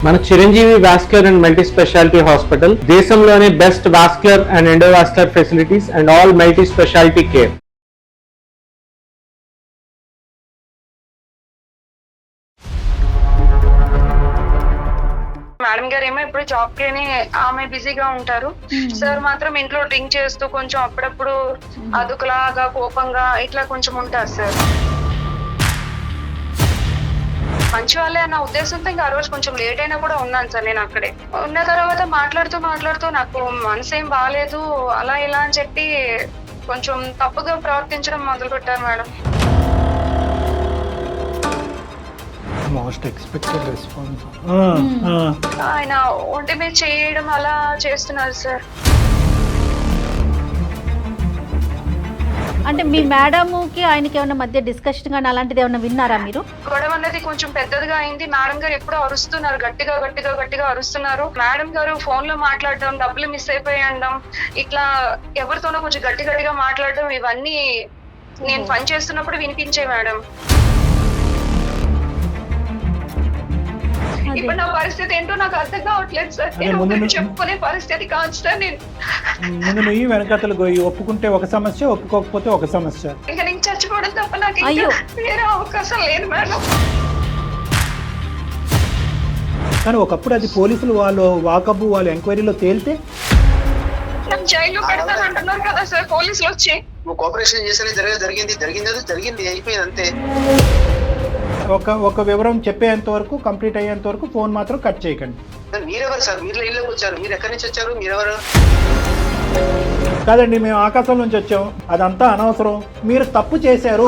మన Chiranjeevi vascular and multi speciality hospital దేశంలోనే best vascular and endovascular facilities and all multi speciality care. Madam గారు ఏమో ఇప్పుడు job కి ఆమె బిజీగా ఉంటారు. సార్ మాత్రం ఇంట్లో డ్రింక్ చేస్తూ కొంచెం అప్పుడప్పుడు అదుకులాగా కోపంగా ఇట్లా కొంచెం ఉంటారు సార్. మంచి వాళ్ళే అన్న ఉద్దేశంతో ఇంకా ఆ రోజు కొంచెం లేట్ అయినా కూడా ఉన్నాను సార్. నేను అక్కడే ఉన్న తర్వాత మాట్లాడుతూ నాకు మనసు ఏం బాగాలేదు అలా ఇలా అని చెప్పి కొంచెం తప్పుగా ప్రవర్తించడం మొదలు పెట్టారు మేడం. Most expected response. ఆయన ఒంటి మీద చేయడం అలా చేస్తున్నారు సార్. అంటే మీ మేడంకి ఆయనకి ఏమైనా మధ్య డిస్కషన్ కానీ అలాంటిది ఏమైనా విన్నారా మీరు? గొడవ అనేది కొంచెం పెద్దదిగా అయింది. మేడం గారు ఎప్పుడో అరుస్తున్నారు, గట్టిగా అరుస్తున్నారు. మేడం గారు ఫోన్ లో మాట్లాడడం, డబ్బులు మిస్ అయిపోయడం, ఇట్లా ఎవరితోనో కొంచెం గట్టిగా మాట్లాడడం, ఇవన్నీ నేను పని చేస్తున్నప్పుడు వినిపించే మేడం. ఇప్పుడు నా పరిస్థితి ఏంటో నాకు అర్థం కావట్లేదు సార్. చెప్పుకునే పరిస్థితి కాదు సార్. నేను ముందు నువ్వు వెనకతలు పోయి ఒప్పుకుంటే ఒక సమస్య, ఒప్పుకోకపోతే ఒక సమస్య. ఇంకా నేను చచ్చిపోవడం తప్ప నాకు వేరే అవకాశం లేదు మేడం. కానీ ఒకప్పుడు అది పోలీసులు వాళ్ళు వాకబు వాళ్ళు ఎంక్వైరీలో తేలితే నన్ను జైల్లో పెడతానంటున్నారు కదా సార్ పోలీసులు వచ్చి. కోఆపరేషన్ చేస్తేనే జరిగింది అయిపోయింది అంతే. ఒక వివరం చెప్పేంత వరకు, కంప్లీట్ అయ్యేంత వరకు ఫోన్ మాత్రం కట్ చేయకండి. మీరెవరు సార్? మీరు ఇళ్ళకి వచ్చారు, మీరు ఎక్కడి నుంచి వచ్చారు, మీరెవరు? కాదండి, మేము ఆకాశం నుంచి వచ్చాం, అదంతా అనవసరం. మీరు తప్పు చేశారు.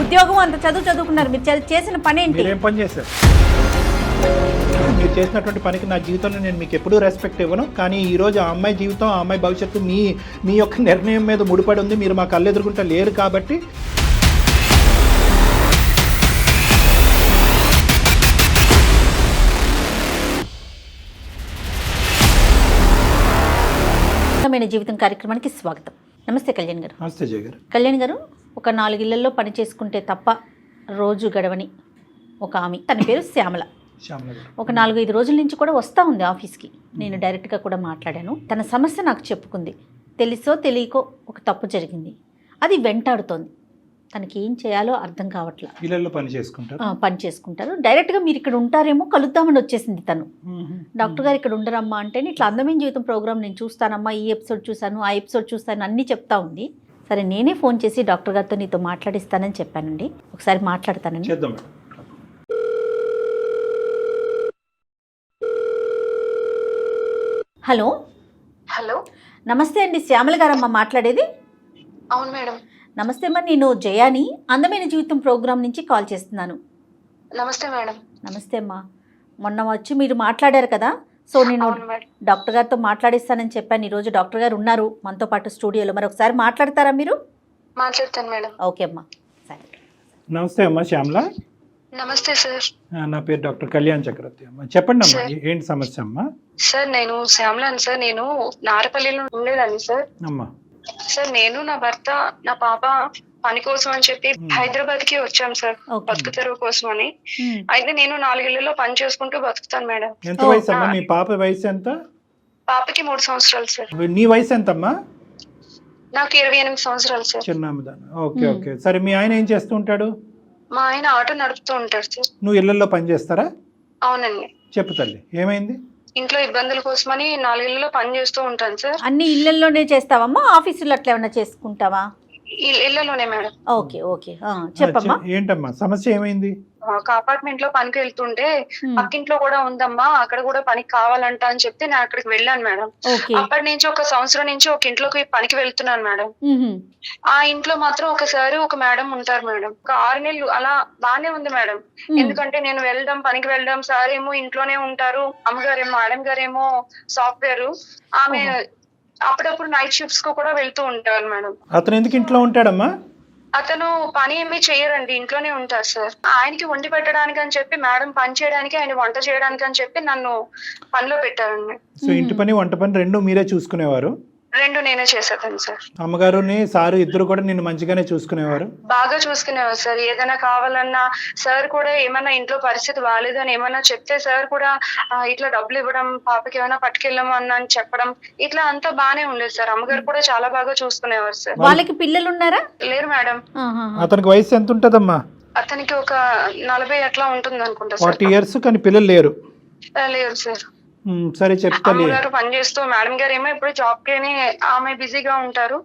ఉద్యోగం అంత చదువుకున్నారు, మీరు చేసిన పని ఏంటి? మీరేం పని చేశారు? మీరు చేసినటువంటి పనికి నా జీవితంలో నేను మీకు ఎప్పుడూ రెస్పెక్ట్ ఇవ్వను. కానీ ఈరోజు ఆ అమ్మాయి జీవితం, ఆ అమ్మాయి భవిష్యత్తు మీ యొక్క నిర్ణయం మీద ముడిపడి ఉంది. మీరు మా కళ్ళు ఎదుర్కొంటే లేరు కాబట్టి జీవితం కార్యక్రమానికి స్వాగతం. నమస్తే కళ్యాణ్ గారు. నమస్తే జయ గారు. కళ్యాణ్ గారు, ఒక 4 ఇళ్లలో పని చేసుకుంటే తప్ప రోజు గడవని ఒక ఆమె, తన పేరు శ్యామల. ఒక 4-5 రోజుల నుంచి కూడా వస్తూ ఉంది ఆఫీస్కి. నేను డైరెక్ట్గా కూడా మాట్లాడాను. తన సమస్య నాకు చెప్పుకుంది. తెలుసో తెలియకో ఒక తప్పు జరిగింది, అది వెంటాడుతోంది. తనకి ఏం చేయాలో అర్థం కావట్లేదు. ఇళ్ళల్లో పని చేసుకుంటారు. డైరెక్ట్గా మీరు ఇక్కడ ఉంటారేమో కలుద్దామని వచ్చేసింది తను. డాక్టర్ గారు ఇక్కడ ఉండరమ్మా అంటే, ఇట్లా అందమైన జీవితం ప్రోగ్రామ్ నేను చూస్తానమ్మా, ఈ ఎపిసోడ్ చూశాను, ఆ ఎపిసోడ్ చూస్తాను అన్నీ చెప్తా ఉంది. సరే నేనే ఫోన్ చేసి డాక్టర్ గారితో నీతో మాట్లాడిస్తానని చెప్పానండి. ఒకసారి మాట్లాడతానండి. హలో హలో, నమస్తే అండి, శ్యామల గారమ్మ మాట్లాడేది. అవును మేడం. నమస్తే అమ్మా, నేను జయాని అందమైన జీవితం ప్రోగ్రామ్ నుంచి కాల్ చేస్తున్నాను. నమస్తే మేడం. నమస్తే అమ్మా. మొన్న వచ్చి మీరు మాట్లాడారు కదా, సో నేను డాక్టర్ గారితో మాట్లాడిస్తానని చెప్పాను. ఈరోజు డాక్టర్ గారు ఉన్నారు మనతో పాటు స్టూడియోలో. మరి ఒకసారి మాట్లాడతారా మీరు? మాట్లాడతాను మేడం. ఓకే అమ్మా, సరే. నమస్తే అమ్మా శ్యామల. నమస్తే సార్. నా పేరు డాక్టర్ కళ్యాణ్ చక్రవర్తి అమ్మా. చెప్పండి అమ్మా, ఏంటి సమస్య అమ్మా? సార్ నేను శ్యామలాని సార్. నేను నారపల్లిలో ఉండేదాన్ని సార్. అమ్మా సార్, నేను నా భర్త నా పాప పని కోసం అని చెప్పి హైదరాబాద్ కి వచ్చాం సార్, బతుకు తెరువు కోసం అని. అయితే నేను 4 ఇళ్లలో పని చేసుకుంటూ బతుకుతాను మేడం. ఎంత వయసు అమ్మా మీ పాప? వయసు ఎంత? పాపకి 3 సంవత్సరాలు సార్. నీ వయసు ఎంతమ్మా? నాకు 28 సంవత్సరాలు సార్. చిన్నదాన్ని. ఓకే ఓకే, సరే. మీ ఆయన ఏం చేస్తూ ఉంటాడు? మా ఆయన ఆటో నడుపుతూ ఉంటారు సార్. నువ్వు ఇళ్లలో పని చేస్తారా? అవునండి. చెప్పు తల్లి, ఏమైంది? ఇంట్లో ఇబ్బందుల కోసమని 4 ఇళ్లలో పని చేస్తూ ఉంటాను సార్. అన్ని ఇళ్లలోనే చేస్తావమ్మా, ఆఫీసులో అట్లా ఏమన్నా చేసుకుంటావా? ఇళ్లలోనే మేడం. ఓకే ఓకే, చెప్పమ్మా. ఏంటమ్మా సమస్య, ఏమైంది? ఒక అపార్ట్మెంట్ లో పనికి వెళ్తుంటే పక్కింట్లో కూడా ఉందమ్మా, అక్కడ కూడా పనికి కావాలంట అని చెప్తే నేను అక్కడికి వెళ్ళాను మేడం. అప్పటి నుంచి 1 సంవత్సరం నుంచి ఒక ఇంట్లోకి పనికి వెళ్తున్నాను మేడం. ఆ ఇంట్లో మాత్రం ఒకసారి ఒక మేడం ఉంటారు మేడం. ఒక 6 నెలలు అలా బానే ఉంది మేడం. ఎందుకంటే నేను పనికి వెళ్ళడం, సార్ ఏమో ఇంట్లోనే ఉంటారు, అమ్మగారేమో మేడం గారేమో సాఫ్ట్వేర్, ఆమె అప్పుడప్పుడు నైట్ షిఫ్ట్స్ కు కూడా వెళ్తూ ఉంటారు మేడం. అతను ఎందుకు ఇంట్లో ఉంటాడమ్మా? అతను పని ఏమీ చేయరండి, ఇంట్లోనే ఉంటారు సార్. ఆయనకి వండి పెట్టడానికి అని చెప్పి మేడం పని చేయడానికి, ఆయన వంట చేయడానికి అని చెప్పి నన్ను పనిలో పెట్టారండి. సో ఇంటి పని వంట పని 2 మీరే చూసుకునేవారు? రెండు నేనే చేసేదాన్ని సార్. అమ్మగారుని సారు ఇద్దరు కూడా నిన్ను మంచిగానే చూసుకునేవారు? బాగా చూసుకునేవారు సార్. ఏదైనా కావాలన్నా సార్ కూడా ఏమన్నా ఇంట్లో పరిస్థితి బాగాలేదని ఏమన్నా చెప్తే సార్ కూడా ఇట్లా డబ్బులు ఇవ్వడం, పాపకి ఏమైనా పట్టుకెళ్ళము అని చెప్పడం, ఇట్లా అంతా బానే ఉండేది సార్. అమ్మగారు కూడా చాలా బాగా చూసుకునేవారు సార్. వాళ్ళకి పిల్లలు ఉన్నారా? లేరు మేడం. అతనికి వయసు ఎంత ఉంటదమ్మా? అతనికి ఒక 40 అట్లా ఉంటుంది అనుకుంటా సార్. 40 years, కానీ పిల్లలు లేరు? లేరు సార్. సరే చెప్తా. అమ్మగారు పనిచేస్తూ, మేడం గారు ఏమో ఇప్పుడు జాబ్ కి ఆమె బిజీగా ఉంటారు.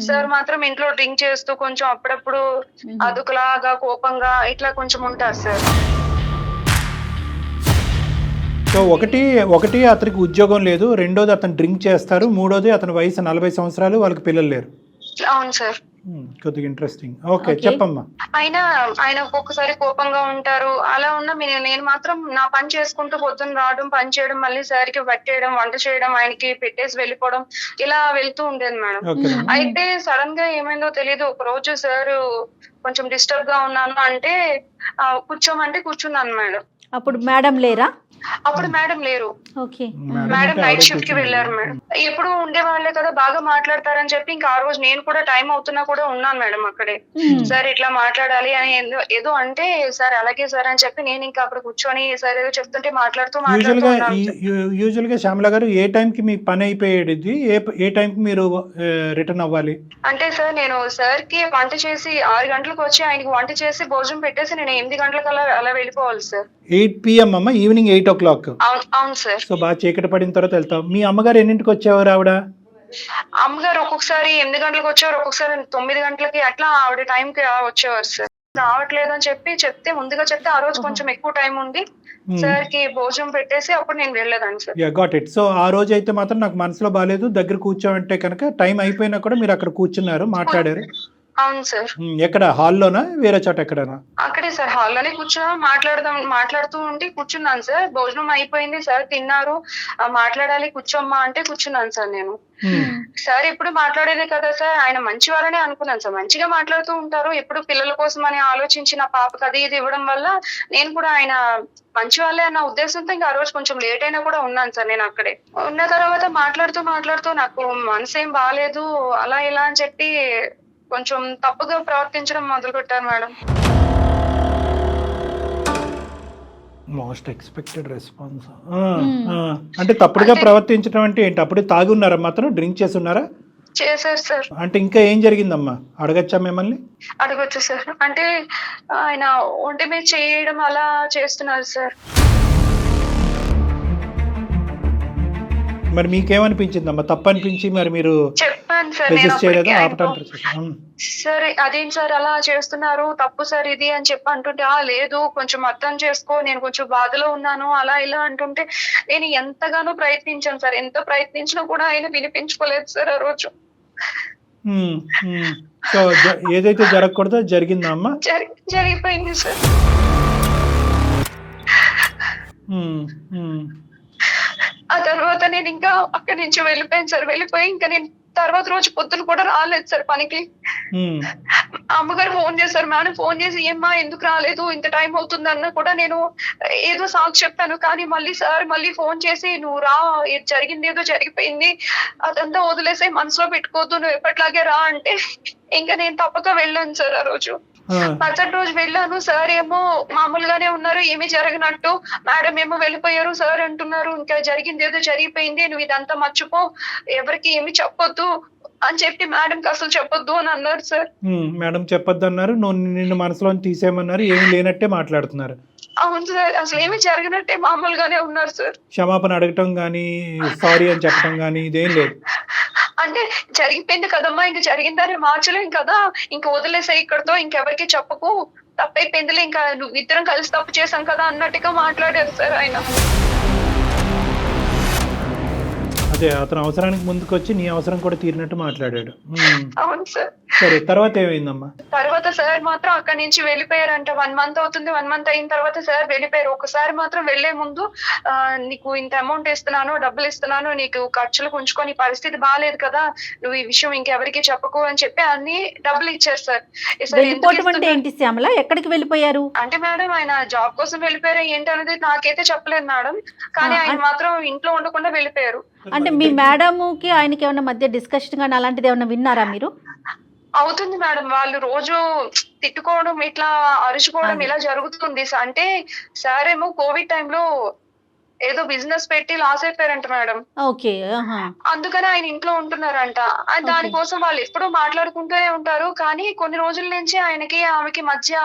సార్ మాత్రం ఇంట్లో డ్రింక్ చేస్తూ కొంచెం అప్పుడప్పుడు అదుకులాగా కోపంగా ఇట్లా కొంచెం ఉంటారు సార్. సో ఒకటి అతనికి ఉద్యోగం లేదు, రెండోది అతను డ్రింక్ చేస్తారు, మూడోది అతని వయసు 40 సంవత్సరాలు, వాళ్ళకి పిల్లలు లేరు. అవును సార్. కొద్దిగా ఇంట్రెస్టింగ్. ఓకే చెప్పమ్మా. ఆయన ఒక్కొక్కసారి కోపంగా ఉంటారు. అలా ఉన్న నేను మాత్రం నా పని చేసుకుంటూ పొద్దున్న రావడం, పని చేయడం, మళ్ళీ సార్కి పట్టేయడం, వంట చేయడం, ఆయనకి పెట్టేసి వెళ్ళిపోవడం, ఇలా వెళ్తూ ఉండేది మేడం. అయితే సడన్ గా ఏమైందో తెలియదు. ఒక రోజు సార్ కొంచెం డిస్టర్బ్ గా ఉన్నాను అంటే కూర్చోమంటే కూర్చున్నాను మేడం. అప్పుడు మేడం లేరా? అప్పుడు మేడం లేరు. ఓకే. మేడం నైట్ షిఫ్ట్ కి వెళ్ళారు మేడం. ఎప్పుడు ఉండేవాళ్లే కదా, బాగా మాట్లాడతారని చెప్పి ఇంకా ఆ రోజు నేను కూడా టైం అవుతున్నా కూడా ఉన్నాను మేడం అక్కడే. సార్ ఇట్లా మాట్లాడాలి అని ఏదో అంటే, సార్ అలాగే సార్ అని చెప్పి నేను ఇంకా అక్కడ కూర్చొని సార్ ఏదో చెప్తుంటే మాట్లాడుతూ యూజువల్ గా శ్యామల గారు ఏ టైం కి మీ పని అయిపోయేది, ఏ టైం కి మీరు రిటర్న్ అవ్వాలి? అంటే సార్ నేను సార్ కి వంట చేసి 6 గంటలకు వచ్చి ఆయనకి వంట చేసి భోజనం పెట్టేసి నేను 8 గంటలకు అలా వెళ్ళిపోవాలి సార్. 8 PM అమ్మ, ఈవినింగ్ 8 o'clock. అవును సార్. సో బాగా చీకటి పడిన తర్వాత వెళ్తాం. మీ అమ్మగారు ఎన్నింటికి వచ్చేవారు ఆవిడ? అమ్మగారు ఒక్కొక్కసారి 8 గంటలకు వచ్చేవారు, ఒక్కొక్కసారి 9 గంటలకి అట్లా ఆవిడ టైం కి వచ్చేవారు సార్. రావట్లేదు అని చెప్తే ముందుగా చెప్తే ఆ రోజు కొంచెం ఎక్కువ టైం ఉండి సార్ కి భోజనం పెట్టేసి అప్పుడు నేను వెళ్ళేదాన్ని సార్. Got it. సో ఆ రోజు అయితే మాత్రం నాకు మనసులో బాగాలేదు, దగ్గర కూర్చోమంటే కనుక టైం అయిపోయినా కూడా మీరు అక్కడ కూర్చున్నారు, మాట్లాడారు. అవును సార్. ఎక్కడ, హాల్లోనా వేరే చోట ఎక్కడనా? అక్కడే సార్, హాల్లోనే మాట్లాడుతూ ఉండి కూర్చున్నాను సార్. భోజనం అయిపోయింది సార్, తిన్నారు, మాట్లాడాలి కూర్చోమ్మా అంటే కూర్చున్నాను సార్ నేను. సార్ ఎప్పుడు మాట్లాడేదే కదా సార్, ఆయన మంచి వాళ్ళనే అనుకున్నాను సార్. మంచిగా మాట్లాడుతూ ఉంటారు, ఎప్పుడు పిల్లల కోసం అని ఆలోచించి నా పాపకి అది ఇది ఇవ్వడం వల్ల నేను కూడా ఆయన మంచి వాళ్ళే అన్న ఉద్దేశంతో ఇంకా ఆ రోజు కొంచెం లేట్ అయినా కూడా ఉన్నాను సార్. నేను అక్కడే ఉన్న తర్వాత మాట్లాడుతూ నాకు మనసు ఏం బాగాలేదు అలా ఇలా అని చెప్పి కొంచెం తప్పుగా ప్రవర్తించడం మొదలు పెట్టారు మేడం. Most expected response. అంటే తప్పుడుగా ప్రవర్తించడం అంటే ఏంటి? అప్పుడు తాగి ఉన్నారా, మాత్రం డ్రింక్ చేసి ఉన్నారా? చేశారు సార్. అంటే ఇంకా ఏం జరిగిందమ్మా, అడగచ్చా మిమ్మల్ని? అడగచ్చు సార్. అంటే ఆయన ఒంటి మీద చేయడం అలా చేస్తున్నారు సార్. మరి మీకేమనిపించిందమ్మా? తప్పు అనిపించి మరి మీరు చెప్పాను సార్ సరే అదేంటి సార్ అలా చేస్తున్నారు, తప్పు సార్ ఇది అని చెప్పి అంటుంటే లేదు కొంచెం అర్థం చేసుకో, నేను కొంచెం బాధలో ఉన్నాను అలా ఇలా అంటుంటే నేను ఎంతగానో ప్రయత్నించాను సార్. ఎంత ప్రయత్నించినా కూడా ఆయన వినిపించుకోలేదు సార్ ఆ రోజు. సో ఏదైతే జరగకూడదో జరిగిందా అమ్మా? జరిగిపోయింది సార్. ఆ తర్వాత నేను ఇంకా అక్కడి నుంచి వెళ్ళిపోయాను సార్. వెళ్ళిపోయి ఇంకా నేను తర్వాత రోజు పొద్దున కూడా రాలేదు సార్ పనికి. అమ్మగారు ఫోన్ చేశారు, మేడం ఫోన్ చేసి ఏమ్మా ఎందుకు రాలేదు, ఇంత టైం అవుతుంది అన్న కూడా నేను ఏదో సాకు చెప్పాను. కానీ మళ్ళీ ఫోన్ చేసి నువ్వు రా, జరిగింది ఏదో జరిగిపోయింది, అదంతా వదిలేసే మనసులో పెట్టుకోవద్దు, నువ్వు ఎప్పటిలాగే రా అంటే ఇంకా నేను తప్పక వెళ్ళాను సార్. ఆ రోజు మరుసటి రోజు వెళ్ళాను, సార్ ఏమో మామూలుగానే ఉన్నారు, ఏమీ జరగనట్టు. మేడం ఏమో వెళ్ళిపోయారు, సార్ అంటున్నారు ఇంకా జరిగింది ఏదో జరిగిపోయింది, నువ్వు ఇదంతా మర్చిపో, ఎవరికి ఏమి చెప్పొద్దు అని చెప్పి మేడంకి అసలు చెప్పొద్దు అని అన్నారు సార్. మేడం చెప్పొద్దు అన్నారు, నిన్ను మనసులో తీసేయమన్నారు, ఏమీ లేనట్టే మాట్లాడుతున్నారు. అవును సార్, అసలు ఏమి జరగనట్టే మామూలుగానే ఉన్నారు సార్. క్షమాపణ అడగటం గానీ సారీ అని చెప్పడం గానీ ఇదేం లేదు. అంటే జరిగిపోయింది కదమ్మా, ఇంక జరిగిందని మార్చలేం కదా, ఇంక వదిలేసే ఇక్కడతో, ఇంకెవరికి చెప్పకు, తప్పైపోయిందిలే, ఇంకా నువ్వు ఇద్దరం కలిసి తప్పు చేశాం కదా అన్నట్టుగా మాట్లాడారు సార్ ఆయన. అదే అతను అవసరానికి ముందుకు వచ్చి నీ అవసరం కూడా తీరినట్టు మాట్లాడాడు. అవును సార్. సరే తర్వాత ఏమైందమ్మా? తర్వాత సార్ మాత్రం అక్కడి నుంచి వెళ్ళిపోయారంట. 1 month అవుతుంది. 1 month అయిన తర్వాత సార్ వెళ్ళిపోయారు. ఒకసారి మాత్రం వెళ్లే ముందు నీకు ఇంత అమౌంట్ ఇస్తున్నాను, డబ్బులు ఇస్తున్నాను, నీకు ఖర్చులకు ఉంచుకో, నీ పరిస్థితి బాగాలేదు కదా, నువ్వు ఈ విషయం ఇంకెవరికి చెప్పకు అని చెప్పి అన్ని డబ్బులు ఇచ్చారు సార్. వెళ్ళిపోవటం అంటే ఏంటి శ్యామల, ఎక్కడికి వెళ్ళిపోయారు? అంటే మేడం ఆయన జాబ్ కోసం వెళ్ళిపోయారు ఏంటి అనేది నాకైతే చెప్పలేదు మేడం, కానీ ఆయన మాత్రం ఇంట్లో ఉండకుండా వెళ్ళిపోయారు. అంటే మీ మేడంకి ఆయనకి ఏమన్నా మధ్య డిస్కషన్ కానీ అలాంటిది ఏమన్నా విన్నారా మీరు? అవుతుంది మేడం, వాళ్ళు రోజు తిట్టుకోవడం, ఇట్లా అరుచుకోవడం ఇలా జరుగుతుంది. అంటే సార్ ఏమో కోవిడ్ టైంలో ఏదో బిజినెస్ పెట్టి లాస్ అయిపోయారంట మేడం. ఓకే. అందుకని ఆయన ఇంట్లో ఉంటున్నారంట. దానికోసం వాళ్ళు ఎప్పుడూ మాట్లాడుకుంటూనే ఉంటారు, కానీ కొన్ని రోజుల నుంచి ఆయనకి ఆమెకి మధ్య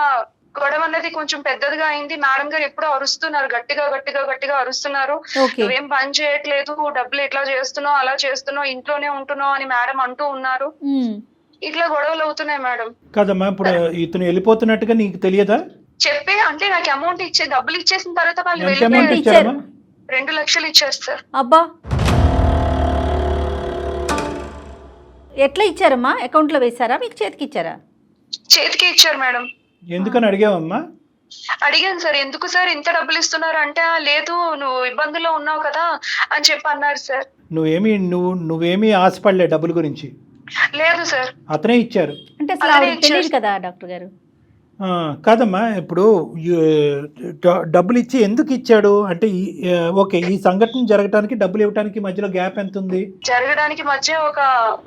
గొడవ అన్నది కొంచెం పెద్దదిగా అయింది. మేడం గారు ఎప్పుడూ అరుస్తున్నారు, గట్టిగా గట్టిగా గట్టిగా అరుస్తున్నారు. నువ్వేం పని చేయట్లేదు, డబ్బులు ఎట్లా చేస్తున్నావు, అలా చేస్తున్నావు, ఇంట్లోనే ఉంటున్నావు అని మేడం అంటూ ఉన్నారు. ఇట్లా గొడవలు అవుతున్నాయి మేడం. కదమ్మా, ఇప్పుడు ఇతను వెళ్ళిపోతున్నట్టుగా నీకు తెలియదా? చెప్పి అంటే నాకు అమౌంట్ ఇచ్చే, డబ్బులు ఇచ్చేసిన తర్వాత వాళ్ళు ఎంత అమౌంట్ వెళ్ళిపోయారు. ఇచ్చారమ్మా? 2 లక్షలు ఇచ్చారు సార్. అబ్బా, ఎట్లా ఇచ్చారమ్మా? అకౌంట్ లో వేసారా, మీకు చేతికి ఇచ్చారా? చేతికి ఇచ్చారు మేడం. ఎందుకని అడిగావమ్మా? అడిగాను సార్, ఎందుకు సార్ ఇంత డబ్బులు ఇస్తున్నారు అంటే, లేదు నువ్వు ఇబ్బందుల్లో ఉన్నావు కదా అని చెప్పి అన్నారు సార్. నువ్వేమీ ఆశపడలే డబ్బుల గురించి? లేదు సార్, అతనే ఇచ్చారు. అంటే అసలు ఆవిడకి తెలియదు కదా డాక్టర్ గారు? కాదమ్మా, ఇప్పుడు డబ్బులు ఇచ్చి ఎందుకు ఇచ్చాడు అంటే, ఓకే, ఈ సంఘటన జరగడానికి డబ్బులు ఇవ్వడానికి మధ్యలో గ్యాప్ ఎంత ఉంది? జరగడానికి మధ్య ఒక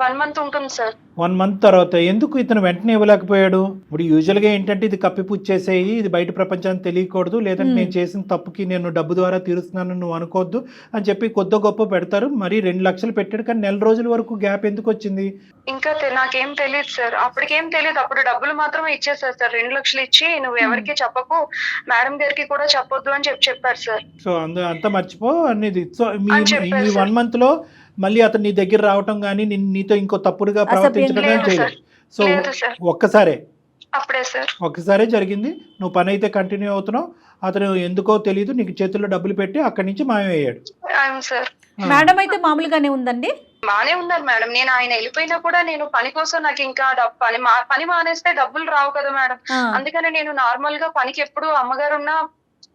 1 month ఉంటుంది సార్. 1 month తర్వాత ఎందుకు ఇతను వెంటనే ఇవ్వలేకపోయాడు? ఇప్పుడు యూజువల్గా ఏంటంటే, ఇది కప్పిపుచ్చేసేయి, ఇది బయట ప్రపంచానికి తెలియకూడదు, లేదంటే నేను చేసిన తప్పుకి నేను డబ్బు ద్వారా తీరుస్తున్నాను నువ్వు అనుకోవద్దు అని చెప్పి కొద్ది గొప్ప పెడతారు. మరి 2 లక్షలు పెట్టాడు, కానీ నెల రోజుల వరకు గ్యాప్ ఎందుకు వచ్చింది? ఇంకా నాకేం తెలియదు సార్, అప్పటికేం తెలియదు. అప్పుడు డబ్బులు మాత్రమే ఇచ్చేసారు సార్. 2 లక్షలు ఇచ్చి నువ్వు ఎవరికి చెప్పకు, మేడం గారికి కూడా చెప్పొద్దు అని చెప్పారు సార్. సో అంతా మర్చిపో అనేది. సో ఈ 1 month లో మళ్ళీ అతను నీ దగ్గర రావటం కానీ నీతో ఇంకో తప్పుడుగా ప్రవర్తించడం కానీ చేయలేదు. సో ఒక్కసారే జరిగింది. నువ్వు పని అయితే కంటిన్యూ అవుతున్నావు, అతను ఎందుకో తెలియదు నీకు చేతుల్లో డబ్బులు పెట్టి అక్కడి నుంచి మాయమయ్యాడు. మేడం అయితే మామూలుగానే ఉందండి? బానే ఉన్నారు మేడం. నేను ఆయన వెళ్ళిపోయినా కూడా నేను పని కోసం నాకు ఇంకా పని మానేస్తే డబ్బులు రావు కదా మేడం, అందుకని నేను నార్మల్ గా పనికి ఎప్పుడు అమ్మగారు ఉన్నా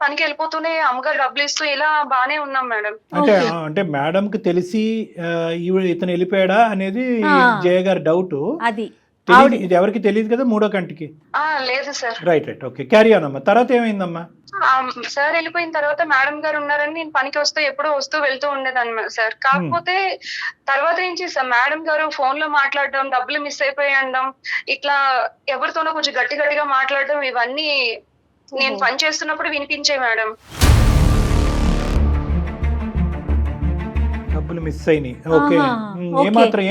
పనికి వెళ్ళిపోతూనే అమ్మగారు డబ్బులు ఇస్తూ ఇలా బానే ఉన్నాం మేడం. అంటే మేడం కి తెలిసి ఇతను వెళ్ళిపోయాడా అనేది జయ గారి డౌట్. అది ఇది ఎవరికి తెలియదు కదా మూడో కంటికి? లేదు sir. Right okay, carry on అమ్మా. తర్వాత ఏమైందమ్మా? సార్ వెళ్ళిపోయిన తర్వాత మేడం గారు ఉన్నారని నేను పనికి ఎప్పుడూ వస్తూ వెళ్తూ ఉండేదాన్ని సార్. కాకపోతే తర్వాత నుంచి సార్ మేడం గారు ఫోన్ లో మాట్లాడడం, డబ్బులు మిస్ అయిపోయడం, ఇట్లా ఎవరితోనో కొంచెం గట్టిగా మాట్లాడడం, ఇవన్నీ నేను పని చేస్తున్నప్పుడు వినిపించే మేడం. డబ్బులు మిస్ అయినాయి. ఓకే,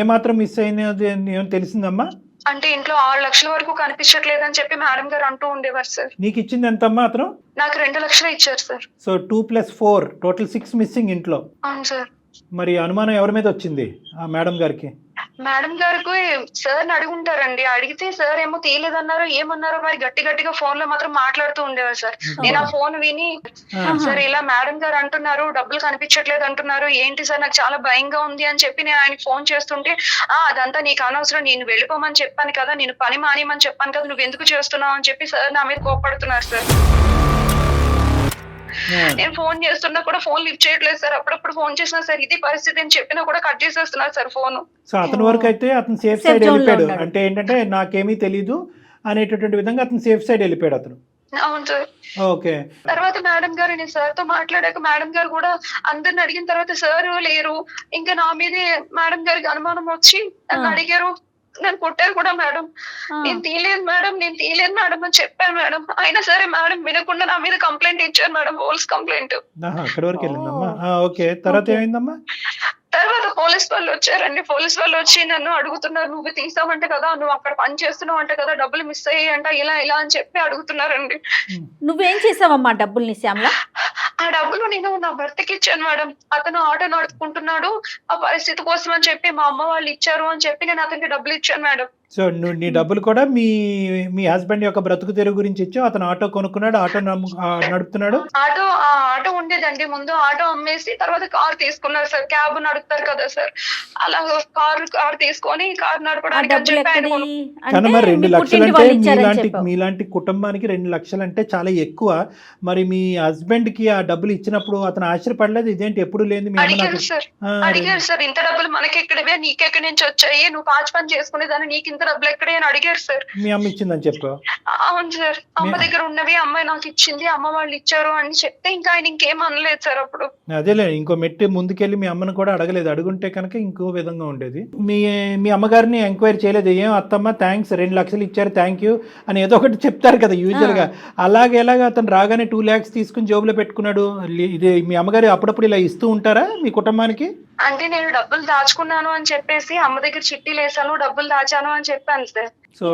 ఏమాత్రం మిస్ అయినది ఏమో తెలిసిందమ్మా? అంటే ఇంట్లో 6 లక్షల వరకు కనిపించట్లేదు అని చెప్పి మేడం గారు అంటూ ఉండేవారు సార్. నీకు ఇచ్చింది ఎంతమ్మా అతను? నాకు 2 లక్షలు ఇచ్చారు సార్. సో 2 + 4 టోటల్ 6 మిస్సింగ్ ఇంట్లో. అవును సార్. మరి అనుమానం ఎవరి మీద వచ్చింది ఆ మేడం గారికి? మేడం గారికి సార్ అడుగుంటారండి. అడిగితే సార్ ఏమో తీయలేదన్నారు, ఏమన్నారో మరి గట్టిగా ఫోన్ లో మాత్రం మాట్లాడుతూ ఉండేవారు సార్. నేను ఆ ఫోన్ విని, సార్ ఇలా మేడం గారు అంటున్నారు, డబ్బులు కనిపించట్లేదు అంటున్నారు, ఏంటి సార్ నాకు చాలా భయంగా ఉంది అని చెప్పి నేను ఆయనకి ఫోన్ చేస్తుంటే, అదంతా నీకు అనవసరం, నేను వెళ్ళిపోమని చెప్పాను కదా, నేను పని మానేయమని చెప్పాను కదా, నువ్వు ఎందుకు చేస్తున్నావు అని చెప్పి సార్ నా మీద కోపడుతున్నారు సార్. నేను ఫోన్ చేస్తున్నా కూడా ఫోన్ లిఫ్ట్ చేయట్లేదు సార్. అప్పుడప్పుడు ఫోన్ చేసినా సార్ ఇది పరిస్థితి అని చెప్పినా కూడా కట్ చేసేస్తున్నారు సార్ ఫోన్. సో అతని వరకు అయితే అతను సేఫ్ సైడ్ వెళ్ళిపోయాడు. అంటే ఏంటంటే నాకేమీ తెలీదు అనేటటువంటి విధంగా అతను సేఫ్ సైడ్ వెళ్ళిపోయాడు అతను. అవును సార్. ఓకే. తర్వాత మేడం గారు, నేను సార్ తో మాట్లాడాక మేడం గారు కూడా అందరిని అడిగిన తర్వాత సార్ లేరు, ఇంకా నా మీదే మేడం గారికి అనుమానం వచ్చి నన్ను అడిగారు, నన్ను కొట్టారు కూడా మేడం. నేను తీయలేదు మేడం అని చెప్పాను మేడం. అయినా సరే మేడం వినకుండా నా మీద కంప్లైంట్ ఇచ్చారు మేడం, పోలీస్ కంప్లైంట్. అక్కడి వరకు వెళ్ళిందమ్మా. ఓకే, తర్వాత ఏమైందమ్మా? తర్వాత పోలీస్ వాళ్ళు వచ్చారండి. పోలీస్ వాళ్ళు వచ్చి నన్ను అడుగుతున్నారు, నువ్వు తీసావంటే కదా, నువ్వు అక్కడ పని చేస్తున్నావు అంటే కదా, డబ్బులు మిస్ అయ్యాయంట, ఇలా అని చెప్పి అడుగుతున్నారండి. నువ్వేం చేసావమ్మా డబ్బుల్ని శ్యామల? ఆ డబ్బులు నేను నా భర్తకి ఇచ్చాను మేడం. అతను ఆటో నడుపుకుంటున్నాడు, ఆ పరిస్థితి కోసం అని చెప్పి మా అమ్మ వాళ్ళు ఇచ్చారు అని చెప్పి నేను అతనికి డబ్బులు ఇచ్చాను మేడం. సో నువ్వు నీ డబ్బులు కూడా మీ హస్బెండ్ యొక్క బ్రతుకు తెరువు గురించి ఇచ్చావు. అతను ఆటో కొనుక్కున్నాడు, ఆటో నడుపుతున్నాడు. ఆటో ఉండేదండి ముందు, ఆటో అమ్మేసి తర్వాత కార్ తీసుకున్నారు సార్. క్యాబ్ నడుపుతారు కదా సార్, అలా కార్ తీసుకొని కార్ నడపడానికి అని చెప్పి ఆయన కానీ మరి 2 లక్షలు అంటే మీలాంటి కుటుంబానికి 2 లక్షలు అంటే చాలా ఎక్కువ. మరి మీ హస్బెండ్ కి ఆ డబ్బులు ఇచ్చినప్పుడు అతను ఆశ్చర్యపడలేదు? ఇదేంటి ఎప్పుడు లేదు మీ అడిగారు సార్, ఇంత డబ్బులు మనకెక్కడవే, నీకెక్కడి నుంచి వచ్చాయి, నువ్వు పాచి పని చేసుకునేదాన్ని, నీకు ఇంత డబ్బులు ఎక్కడే అని అడిగారు సార్. మీ అమ్మ ఇచ్చిందని చెప్పావు? అవును సార్, అమ్మ దగ్గర ఉన్నవి అమ్మాయి నాకు ఇచ్చింది, అమ్మ వాళ్ళు ఇచ్చారు అని చెప్తే ఇంకా ఆయన ఇంకేం అనలేదు సార్. అప్పుడు అదేలే, ఇంకో మెట్టి ముందుకెళ్ళి మీ అమ్మను కూడా అడగలేదు. అడుగుంటే కనుక ఇంకో విధంగా ఉండేది. మీ అమ్మగారిని ఎంక్వైరీ చేయలేదు? ఏం అత్తమ్మ థ్యాంక్స్ 2 లక్షలు ఇచ్చారు థ్యాంక్ యూ అని ఏదో ఒకటి చెప్తారు కదా యూజువల్ గా. ఎలాగ అతను రాగానే 2 lakhs తీసుకుని జోబులో పెట్టుకున్నాడు? ఇది మీ అమ్మగారు అప్పుడప్పుడు ఇలా ఇస్తూ ఉంటారా మీ కుటుంబానికి? అంటే నేను డబ్బులు దాచుకున్నాను అని చెప్పేసి అమ్మ దగ్గర చిట్టీలు వేసాను, డబ్బులు దాచాను అని చెప్పాను సార్. సో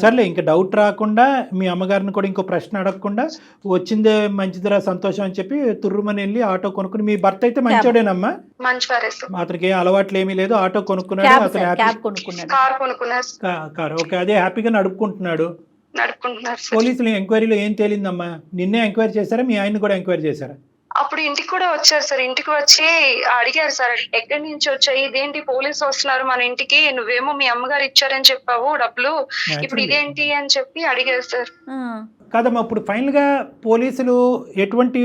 సర్లే, ఇంకా డౌట్ రాకుండా మీ అమ్మగారిని కూడా ఇంకో ప్రశ్న అడగకుండా వచ్చిందే మంచిదిరా సంతోషం అని చెప్పి తుర్రుమని వెళ్ళి ఆటో కొనుక్కుని, మీ భర్త అయితే మంచోడేనమ్మా? మంచివారే సార్, అతనికి అలవాట్లు ఏమీ లేదు, ఆటో కొనుక్కున్నాడు, అతను కార్ ఓకే, అదే హ్యాపీగా నడుపుకుంటున్నారు. పోలీసులు ఎంక్వైరీలో ఏం తేలిందమ్మా? నిన్నే ఎంక్వైరీ చేశారా, మీ ఆయన కూడా ఎంక్వైరీ చేశారా? అప్పుడు ఇంటికి కూడా వచ్చారు సార్, ఇంటికి వచ్చి అడిగారు సార్ ఎక్కడి నుంచి వచ్చాయి, ఇదేంటి పోలీసు వస్తున్నారు మన ఇంటికి, నువ్వేమో మీ అమ్మగారు ఇచ్చారని చెప్పావు డబ్బులు, ఇప్పుడు ఇదేంటి అని చెప్పి అడిగారు సార్. కాదమ్మా, ఇప్పుడు ఫైనల్ గా పోలీసులు ఎటువంటి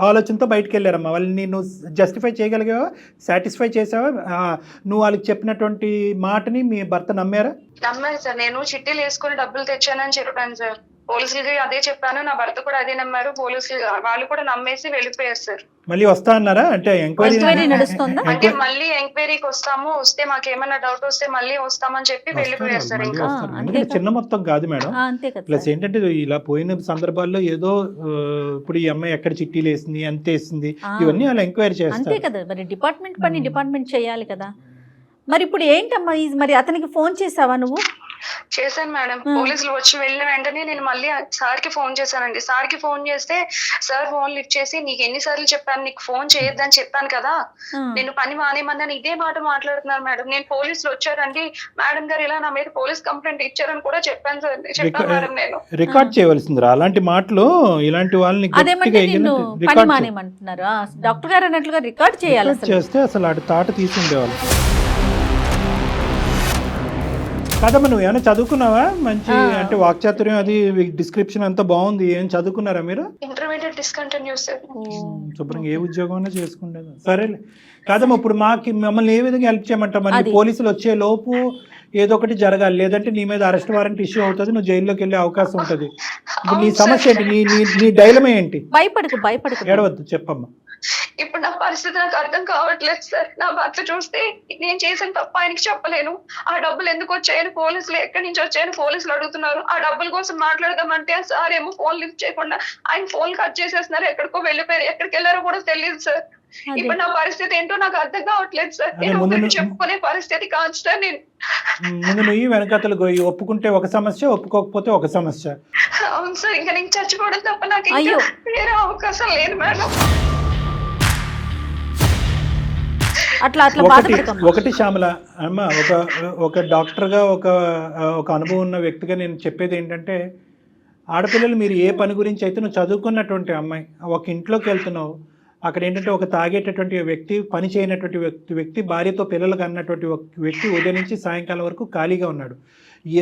ఆలోచనతో బయటకు వెళ్ళారమ్మా? వాళ్ళని నువ్వు జస్టిఫై చేయగలిగావా, సాటిస్ఫై చేసావా? నువ్వు వాళ్ళకి చెప్పినటువంటి మాటని మీ భర్త నమ్మారా? నమ్మారు సార్, నేను చిట్టీలు వేసుకుని డబ్బులు తెచ్చానని చెప్పాను సార్. పోలీసులకి అదే చెప్పాను, నా భర్త కూడా అదే నమ్మారు, పోలీసులు వాళ్ళు కూడా నమ్మేసి వెళ్ళిపోయారు సార్. మళ్ళీ వస్తా అన్నారా? అంటే ఎంక్వైరీ నడుస్తుందా? అంటే మళ్ళీ ఎంక్వైరీకి వస్తాము, వస్తే మాకేమైనా డౌట్ వస్తే మళ్ళీ వస్తామని చెప్పి వెళ్ళిపోయారు సార్. ఇంకా చిన్న మొత్తం కాదు మేడం. ప్లస్ ఏంటంటే ఇలా పోయిన సందర్భాల్లో ఏదో ఇప్పుడు ఈ అమ్మాయి ఎక్కడ చిట్టీలు వేసింది, ఎంత వేసింది, ఇవన్నీ వాళ్ళు ఎంక్వైరీ చేస్తారు. అంతే కదా, మరి డిపార్ట్మెంట్ పని డిపార్ట్మెంట్ చేయాలి కదా. మరి ఇప్పుడు ఏంటమ్మా, మరి అతనికి ఫోన్ చేసావా నువ్వు? చేశాను మేడం, పోలీసులు వచ్చి వెళ్ళిన వెంటనే నేను మళ్ళీ సార్ కి ఫోన్ చేశానండి. సార్ కి ఫోన్ చేస్తే సార్ ఫోన్ లిఫ్ట్ చేసి, నీకు ఎన్నిసార్లు చెప్పాను నీకు ఫోన్ చేయొద్దని చెప్పాను కదా, నేను పని మానేమన్నాను, ఇదే మాట మాట్లాడుతున్నారు మేడం. నేను పోలీసులు వచ్చారండి, మేడం గారు ఇలా నా మీద పోలీస్ కంప్లైంట్ ఇచ్చారని కూడా చెప్పాను మేడం. నేను రికార్డ్ చేయవలసిందిరా అలాంటి మాటలు, ఇలాంటి వాళ్ళని పని మానేమంటున్నారు డాక్టర్ గారు అన్నట్లుగా రికార్డ్ చేయాలి. చేస్తే అసలు అటు తాట తీసుండేవాళ్ళు కాదమ్మా. నువ్వు ఏమైనా చదువుకున్నావా? మంచి అంటే వాక్చాతుర్యం అది డిస్క్రిప్షన్ అంతా బాగుంది. ఏం చదువుకున్నారా మీరు? Intermediate discontinue sir. శుభ్రంగా ఏ ఉద్యోగం చేసుకుంటారు. సరేలే. కాదమ్మా, ఇప్పుడు మమ్మల్ని ఏ విధంగా హెల్ప్ చేయమంటావు? మళ్ళీ పోలీసులు వచ్చే లోపు ఏదో ఒకటి జరగాలి, లేదంటే నీ మీద అరెస్ట్ వారెంట్ ఇష్యూ అవుతుంది, నువ్వు జైల్లోకి వెళ్ళే అవకాశం ఉంటుంది. ఇప్పుడు నీ సమస్య ఏంటి? నీ డైలమా ఏంటి? భయపడకు ఏడవద్దు, చెప్పమ్మా. ఇప్పుడు నా పరిస్థితి నాకు అర్థం కావట్లేదు సార్. నా భర్త చూస్తే నేను చేసిన తప్ప ఆయనకి చెప్పలేను. ఆ డబ్బులు ఎందుకు వచ్చాయని పోలీసులు, ఎక్కడి నుంచి వచ్చాయని పోలీసులు అడుగుతున్నారు. ఆ డబ్బుల కోసం మాట్లాడదామంటే సార్ ఏమో ఫోన్ లిఫ్ట్ చేయకుండా ఆయన ఫోన్ కట్ చేసేస్తున్నారు, ఎక్కడికో వెళ్ళిపోయారు, ఎక్కడికి వెళ్ళారో కూడా తెలియదు సార్. ఇప్పుడు నా పరిస్థితి ఏంటో నాకు అర్థం కావట్లేదు సార్. నేను చెప్పుకునే పరిస్థితి కాదు సార్. నేను ముందు నువ్వు వెనకతలు ఒప్పుకుంటే ఒక సమస్య, ఒప్పుకోకపోతే ఒక సమస్య. అవును సార్, ఇంకా నేను చచ్చిపోవడం తప్ప నాకు వేరే అవకాశం లేదు మేడం. ఒకటి శ్యామల అమ్మ, ఒక డాక్టర్గా ఒక అనుభవం ఉన్న వ్యక్తిగా నేను చెప్పేది ఏంటంటే, ఆడపిల్లలు మీరు ఏ పని గురించి అయితే నువ్వు చదువుకున్నటువంటి అమ్మాయి ఒక ఇంట్లోకి వెళ్తున్నావు, అక్కడ ఏంటంటే ఒక తాగేటటువంటి వ్యక్తి, పని చేయనటువంటి వ్యక్తి, భార్యతో పిల్లలకు అన్నటువంటి వ్యక్తి ఉదయం నుంచి సాయంకాలం వరకు ఖాళీగా ఉన్నాడు.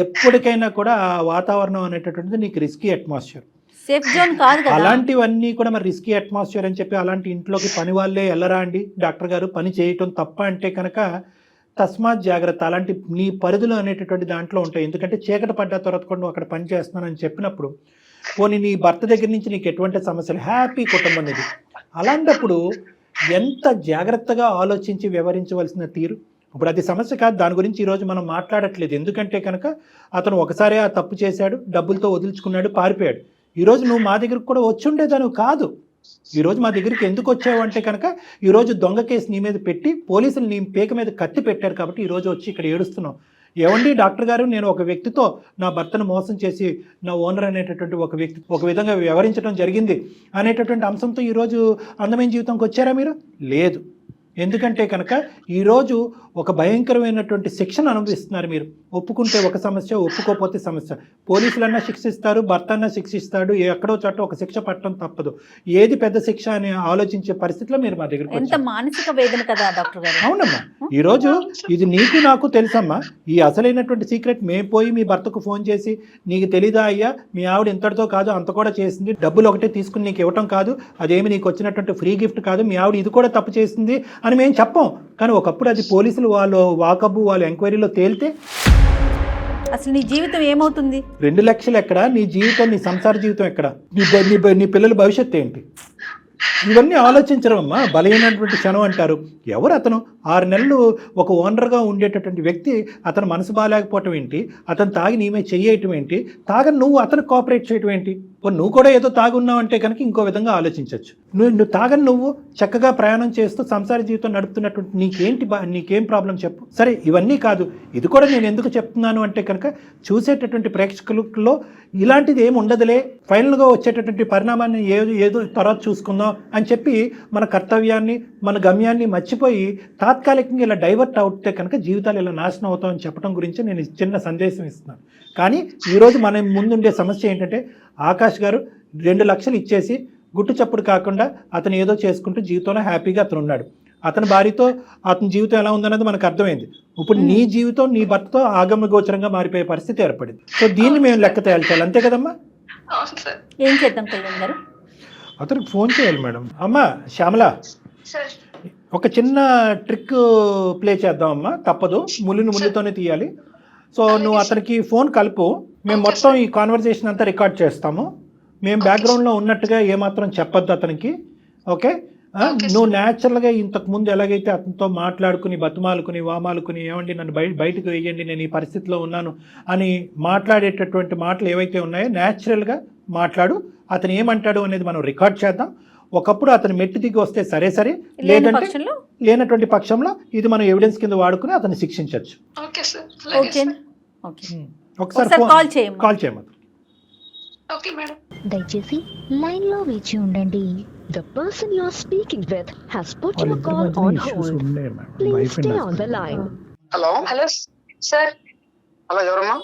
ఎప్పటికైనా కూడా ఆ వాతావరణం అనేటటువంటిది నీకు రిస్కీ అట్మాస్ఫియర్, సేఫ్ జోన్ కాదు కదా. అలాంటివన్నీ కూడా మరి రిస్కీ అట్మాస్ఫియర్ అని చెప్పి అలాంటి ఇంట్లోకి పని వాళ్ళే వెళ్ళరా అండి? డాక్టర్ గారు పని చేయటం తప్ప అంటే కనుక తస్మాత్ జాగ్రత్త. అలాంటి నీ పరిధులు అనేటటువంటి దాంట్లో ఉంటాయి. ఎందుకంటే చీకటి పడ్డ తర్వాత కూడా నువ్వు అక్కడ పని చేస్తున్నానని చెప్పినప్పుడు, పోనీ నీ భర్త దగ్గర నుంచి నీకు ఎటువంటి సమస్యలు, హ్యాపీ కుటుంబం ఇది. అలాంటప్పుడు ఎంత జాగ్రత్తగా ఆలోచించి వ్యవహరించవలసిన తీరు. ఇప్పుడు అది సమస్య కాదు, దాని గురించి ఈరోజు మనం మాట్లాడట్లేదు. ఎందుకంటే కనుక అతను ఒకసారి ఆ తప్పు చేశాడు, డబ్బులతో వదిలించుకున్నాడు, పారిపోయాడు. ఈరోజు నువ్వు మా దగ్గరకు కూడా వచ్చి ఉండేదాను కాదు. ఈరోజు మా దగ్గరికి ఎందుకు వచ్చావు అంటే కనుక ఈరోజు దొంగ కేసు నీ మీద పెట్టి పోలీసులు నీ పేక మీద కత్తి పెట్టారు కాబట్టి ఈరోజు వచ్చి ఇక్కడ ఏడుస్తున్నావు. ఏమండి డాక్టర్ గారు, నేను ఒక వ్యక్తితో నా భర్తను మోసం చేసి నా ఓనర్ అనేటటువంటి ఒక వ్యక్తి ఒక విధంగా వ్యవహరించడం జరిగింది అనేటటువంటి అంశంతో ఈరోజు అందమైన జీవితంకి వచ్చారా మీరు? లేదు. ఎందుకంటే కనుక ఈరోజు ఒక భయంకరమైనటువంటి శిక్షను అనుభవిస్తున్నారు మీరు. ఒప్పుకుంటే ఒక సమస్య, ఒప్పుకోకపోతే సమస్య. పోలీసులన్నా శిక్షిస్తారు, భర్త అన్నా శిక్షిస్తాడు, ఎక్కడో చోట ఒక శిక్ష పట్టడం తప్పదు. ఏది పెద్ద శిక్ష అని ఆలోచించే పరిస్థితిలో మీరు మా దగ్గరికి ఎంత మానసిక వేదన కదా డాక్టర్ గారు. అవునమ్మా, ఈరోజు ఇది నీకు నాకు తెలుసమ్మా. ఈ అసలైనటువంటి సీక్రెట్ మేము పోయి మీ భర్తకు ఫోన్ చేసి నీకు తెలీదా అయ్యా, మీ ఆవిడ ఇంతటితో కాదు అంత కూడా చేసింది, డబ్బులు ఒకటే తీసుకుని నీకు ఇవ్వటం కాదు, అదేమి నీకు వచ్చినటువంటి ఫ్రీ గిఫ్ట్ కాదు, మీ ఆవిడ ఇది కూడా తప్పు చేసింది అని మేము చెప్పం. కానీ ఒకప్పుడు అది పోలీసులు వాళ్ళు వాకబు వాళ్ళు ఎంక్వైరీలో తేలితే అసలు నీ జీవితం ఏమవుతుంది? 2 లక్షలు ఎక్కడ, నీ జీవితం, నీ సంసార జీవితం ఎక్కడ, నీ పిల్లల భవిష్యత్తు ఏంటి? ఇవన్నీ ఆలోచించడం అమ్మా. బలహీనటువంటి క్షణం అంటారు. ఎవరు అతను? 6 నెలలు ఒక ఓనర్గా ఉండేటటువంటి వ్యక్తి అతను మనసు బాగాలేకపోవటం ఏంటి, అతను తాగి నీ మీద చెయ్యటం ఏంటి, తాగని నువ్వు అతను కోఆపరేట్ చేయటం ఏంటి? నువ్వు కూడా ఏదో తాగున్నావు అంటే కనుక ఇంకో విధంగా ఆలోచించవచ్చు. నువ్వు తాగని నువ్వు చక్కగా ప్రయాణం చేస్తూ సంసార జీవితం నడుపుతున్నటువంటి నీకేం ప్రాబ్లం చెప్పు. సరే, ఇవన్నీ కాదు, ఇది కూడా నేను ఎందుకు చెప్తున్నాను అంటే కనుక చూసేటటువంటి ప్రేక్షకులలో ఇలాంటిది ఏమి ఉండదులే, ఫైనల్గా వచ్చేటటువంటి పరిణామాన్ని ఏదో తర్వాత చూసుకుందాం అని చెప్పి మన కర్తవ్యాన్ని, మన గమ్యాన్ని మర్చిపోయి తాత్కాలికంగా ఇలా డైవర్ట్ అవుతే కనుక జీవితాలు ఇలా నాశనం అవుతామని చెప్పడం గురించి నేను చిన్న సందేశం ఇస్తున్నాను. కానీ ఈరోజు మన ముందుండే సమస్య ఏంటంటే, ఆకాష్ గారు 2 లక్షలు ఇచ్చేసి గుట్టు చప్పుడు కాకుండా అతను ఏదో చేసుకుంటూ జీవితంలో హ్యాపీగా అతను ఉన్నాడు. అతని భార్యతో అతని జీవితం ఎలా ఉందన్నది మనకు అర్థమైంది. ఇప్పుడు నీ జీవితం నీ భర్తతో ఆగమ గోచరంగా మారిపోయే పరిస్థితి ఏర్పడింది. సో దీన్ని మేము లెక్క తేల్చాలి, అంతే కదమ్మా? ఏం చేద్దాం కళ్యాణ్ గారు? అతనికి ఫోన్ చేయాలి మేడం. అమ్మా శ్యామల, ఒక చిన్న ట్రిక్ ప్లే చేద్దామమ్మా, తప్పదు, ముళ్ళుతోనే తీయాలి. సో నువ్వు అతనికి ఫోన్ కలుపు, మేము మొత్తం ఈ కాన్వర్జేషన్ అంతా రికార్డ్ చేస్తాము. మేము బ్యాక్గ్రౌండ్లో ఉన్నట్టుగా ఏమాత్రం చెప్పొద్దు అతనికి, ఓకే? నువ్వు న్యాచురల్గా ఇంతకుముందు ఎలాగైతే అతనితో మాట్లాడుకుని బతుమాలుకుని వామాలుకుని ఏమండి నన్ను బయటకు వేయండి, నేను ఈ పరిస్థితిలో ఉన్నాను అని మాట్లాడేటటువంటి మాటలు ఏవైతే ఉన్నాయో న్యాచురల్గా మాట్లాడు. అతను ఏమంటాడు అనేది మనం రికార్డ్ చేద్దాం. ఒకప్పుడు అతను మెట్టు దిగి వస్తే సరే, లేనటువంటి పక్షంలో ఇది మనం ఎవిడెన్స్ కింద వాడుకుని అతన్ని శిక్షించవచ్చు. ఒకసారి కాల్ చేయమని. దయచేసి లైన్ లో వేచి ఉండండి. The person you are speaking with has put your call on hold. Please stay on the line. Hello hello sir. Hello, ఎవరమ్మా?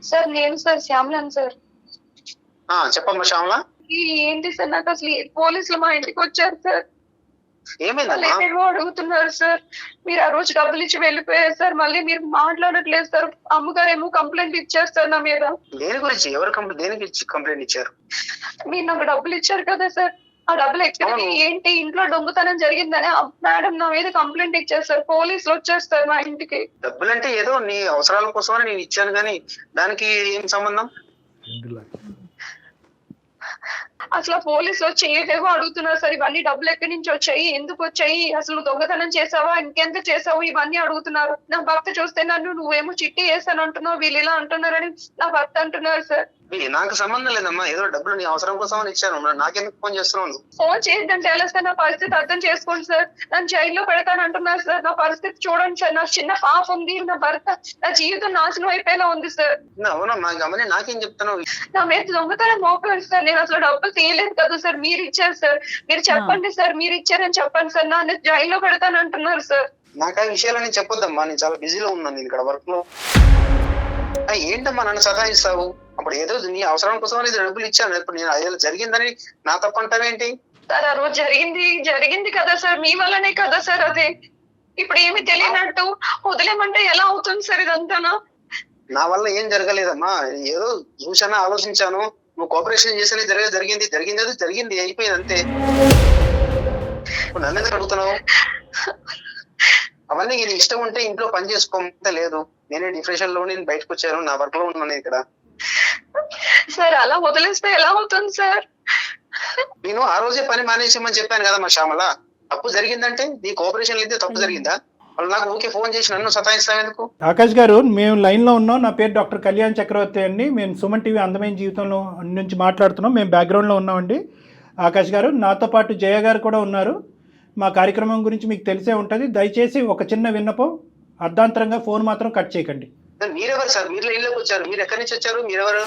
సార్ నేను సార్ శ్యామలాన్ సార్. చెప్పమ్మా శ్యామల. ఏంటి సార్, నాకు అసలు పోలీసులు మా ఇంటికి వచ్చారు సార్. ఏమైందమ్మా? ఏమేమో అడుగుతున్నారు సార్. మీరు ఆ రోజు డబ్బులు ఇచ్చి వెళ్ళిపోయారు సార్, మళ్ళీ మీరు మాట్లాడట్లేదు సార్. అమ్మగారు ఏమో కంప్లైంట్ ఇచ్చారు సార్ నా మీద. దేని గురించి? ఎవరు దేనికి కంప్లైంట్ ఇచ్చారు? మీరు నాకు డబ్బులు ఇచ్చారు కదా సార్, ఆ డబ్బులు ఎక్కడికి, ఏంటి, ఇంట్లో దొంగతనం జరిగిందని మేడం నా మీద కంప్లైంట్ ఇచ్చారు సార్. పోలీసులు వచ్చారు సార్ మా ఇంటికి. డబ్బులంటే ఏదో నీ అవసరాల కోసమని నేను ఇచ్చాను, కానీ దానికి ఏం సంబంధం? అసలు పోలీసులు వచ్చి ఏదేవో అడుగుతున్నారు సార్. ఇవన్నీ డబ్బులు ఎక్కడి నుంచి వచ్చాయి, ఎందుకు వచ్చాయి, అసలు దొంగతనం చేసావా, ఇంకెంత చేసావు, ఇవన్నీ అడుగుతున్నారు. నా భర్త చూస్తే నన్ను నువ్వేమో చిట్టి వేసాను అంటున్నావు, వీళ్ళు ఇలా అంటున్నారని నా భర్త అంటున్నారు సార్. నాకు సంబంధం లేదమ్మా, ఏదో డబ్బులు నీ అవసరం కోసం అని ఇచ్చాను. నాకెందుకు ఫోన్ చేస్తున్నావు? ఫోన్ చేయదంటే ఎలా సార్? నా పరిస్థితి అర్థం చేసుకోండి సార్. నన్ను జైల్లో పెడతాను అంటున్నారు సార్. నా పరిస్థితి చూడండి సార్. నాకు చిన్న పాప ఉంది, నా భర్త, నా జీవితం నాశనం అయిపోయేలా ఉంది సార్. అవునమ్మా, గమని నాకేం చెప్తున్నావు? నా మీద దొంగతనం మోపలేదు సార్. నేను అసలు డబ్బులు తీయలేదు కదా సార్, మీరు ఇచ్చారు సార్. మీరు చెప్పండి సార్, మీరు ఇచ్చారని చెప్పండి సార్. నన్ను జైల్లో పెడతాను అంటున్నారు సార్. నాకు ఆ విషయాలని చెప్పొద్దమ్మా, నేను చాలా బిజీలో ఉన్నాను ఇక్కడ వర్క్ లో. ఏంటమ్మా నన్ను సతాయిస్తావు? అప్పుడు ఏదో నీ అవసరం కోసం అనేది డబ్బులు ఇచ్చాను, ఇప్పుడు నేను అదే జరిగిందని నా తప్పంటావేంటి? సార్ ఆ రోజు జరిగింది కదా సార్, మీ వల్లనే కదా సార్. అదే ఇప్పుడు ఏమి తెలియనట్టు వదిలేమంటే ఎలా అవుతుంది సార్ ఇదంతానా? నా వల్ల ఏం జరగలేదమ్మా, ఏదో చూసాను, ఆలోచించాను. నువ్వు కోఆపరేషన్ చేసేది జరిగింది అయిపోయింది అంతే. నన్ను ఎందుకు అడుగుతున్నావు? అవన్నీ నేను ఇష్టం ఉంటే ఇంట్లో పని చేసుకోమంటే లేదు. నేనే డిప్రెషన్ లో నేను బయటకు వచ్చాను, నా వర్క్ లో ఉన్నాను ఇక్కడ. సార్ అలా వదిలేస్తే ఎలా అవుతుంది సార్? నేను ఆ రోజే పని మానేసామని చెప్పాను కదా మా శ్యామల. తప్పు జరిగిందంటే నీ కోఆపరేషన్ అయితే తప్పు జరిగిందా? వాళ్ళు నాకు ఊకే ఫోన్ చేసి నన్ను సతాయిస్తావు ఎందుకు? ఆకాష్ గారు, మేము లైన్లో ఉన్నాం. నా పేరు డాక్టర్ కళ్యాణ్ చక్రవర్తి అండి. మేము సుమన్ టీవీ అందమైన జీవితంలో నుంచి మాట్లాడుతున్నాం. మేము బ్యాక్గ్రౌండ్లో ఉన్నామండి. ఆకాష్ గారు, నాతో పాటు జయ గారు కూడా ఉన్నారు. మా కార్యక్రమం గురించి మీకు తెలిసే ఉంటుంది. దయచేసి ఒక చిన్న విన్నపం, అర్ధాంతరంగా ఫోన్ మాత్రం కట్ చేయకండి. మీరెవరు సార్? మీరు లైన్లోకి వచ్చారు, మీరు ఎక్కడి నుంచి వచ్చారు? మీరెవరు?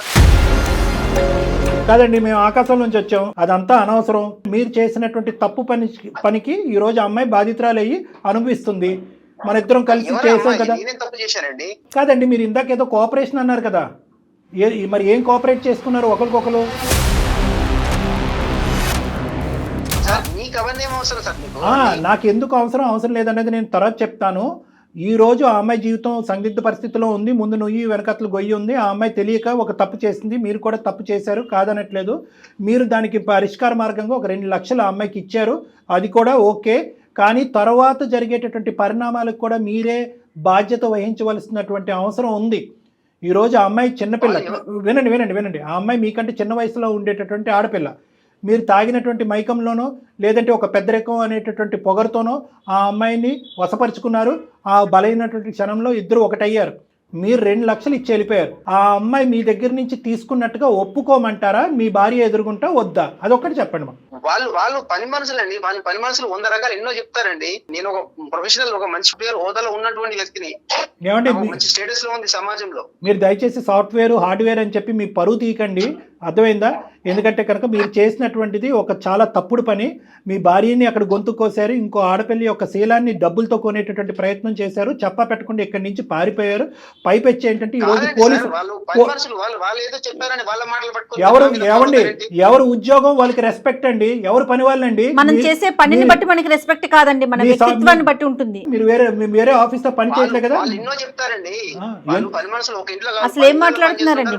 కాదండి, మేము ఆకాశం నుంచి వచ్చాం, అదంతా అనవసరం. మీరు చేసినటువంటి తప్పు పనికి ఈ రోజు అమ్మాయి బాధితురాలు అయ్యి అనుభవిస్తుంది. మన ఇద్దరం కలిసి చేసాం కదా. నేనేం తప్పు చేశానండి? కాదండి, మీరు ఇందాక ఏదో కోఆపరేషన్ అన్నారు కదా, మరి ఏం కోఆపరేట్ చేసుకున్నారు ఒకరికొకరు? సార్ మీకు అవన్నీ ఏం అవసరం సార్? మీకు నాకు ఎందుకు అవసరం లేదనేది నేను తర్వాత చెప్తాను. ఈ రోజు ఆ అమ్మాయి జీవితం సందిగ్ధ పరిస్థితిలో ఉంది. ముందు నుయ్యి వెనకట్లు గొయ్యి ఉంది. ఆ అమ్మాయి తెలియక ఒక తప్పు చేసింది. మీరు కూడా తప్పు చేశారు, కాదనట్లేదు. మీరు దానికి పరిష్కార మార్గంగా ఒక 2 లక్షలు ఆ అమ్మాయికి ఇచ్చారు, అది కూడా ఓకే. కానీ తర్వాత జరిగేటటువంటి పరిణామాలకు కూడా మీరే బాధ్యత వహించవలసినటువంటి అవసరం ఉంది. ఈరోజు ఆ అమ్మాయి చిన్నపిల్ల. వినండి. ఆ అమ్మాయి మీకంటే చిన్న వయసులో ఉండేటటువంటి ఆడపిల్ల. మీరు తాగినటువంటి మైకంలోనో లేదంటే ఒక పెద్దరికం అనేటటువంటి పొగరుతోనో ఆ అమ్మాయిని వశపరుచుకున్నారు. ఆ బలైనటువంటి క్షణంలో ఇద్దరు ఒకటయ్యారు. మీరు 2 లక్షలు ఇచ్చి వెళ్ళిపోయారు. ఆ అమ్మాయి మీ దగ్గర నుంచి తీసుకున్నట్టుగా ఒప్పుకోమంటారా? మీ భార్య ఎదురుగుంటా వద్దా? అదొక్కటి చెప్పండి మాకు. వాళ్ళు పని మనుషులండి. వాళ్ళ పని మనుషులు 100 రకాలు ఎన్నో చెప్తారండి. నేను ఒక ప్రొఫెషనల్, ఒక మంచి పేరు హోదాలో ఉన్నటువంటి వ్యక్తిని, ఏమంటే మంచి స్టేటస్ లో ఉంది సమాజంలో. మీరు దయచేసి సాఫ్ట్వేర్ హార్డ్వేర్ అని చెప్పి మీ పరువు తీయకండి, అర్థమైందా? ఎందుకంటే కనుక మీరు చేసినటువంటిది ఒక చాలా తప్పుడు పని. మీ భార్యని అక్కడ గొంతు కోసారు, ఇంకో ఆడపిల్లి యొక్క శీలాన్ని డబ్బులతో కొనేటటువంటి ప్రయత్నం చేశారు, చెప్పా పెట్టకుండా ఇక్కడి నుంచి పారిపోయారు. పైపెచ్చి ఏంటంటే ఈ రోజు పోలీసు ఎవరు ఉద్యోగం వాళ్ళకి రెస్పెక్ట్ అండి, ఎవరు పని వాళ్ళండి. మనం చేసే పనిని బట్టి మనకి రెస్పెక్ట్ కాదండి, మన వ్యక్తిత్వాన్ని బట్టి ఉంటుంది. మీరు వేరే ఆఫీస్ లో పని చేయట్లేదు కదా. అసలు ఏం మాట్లాడుతున్నారండి?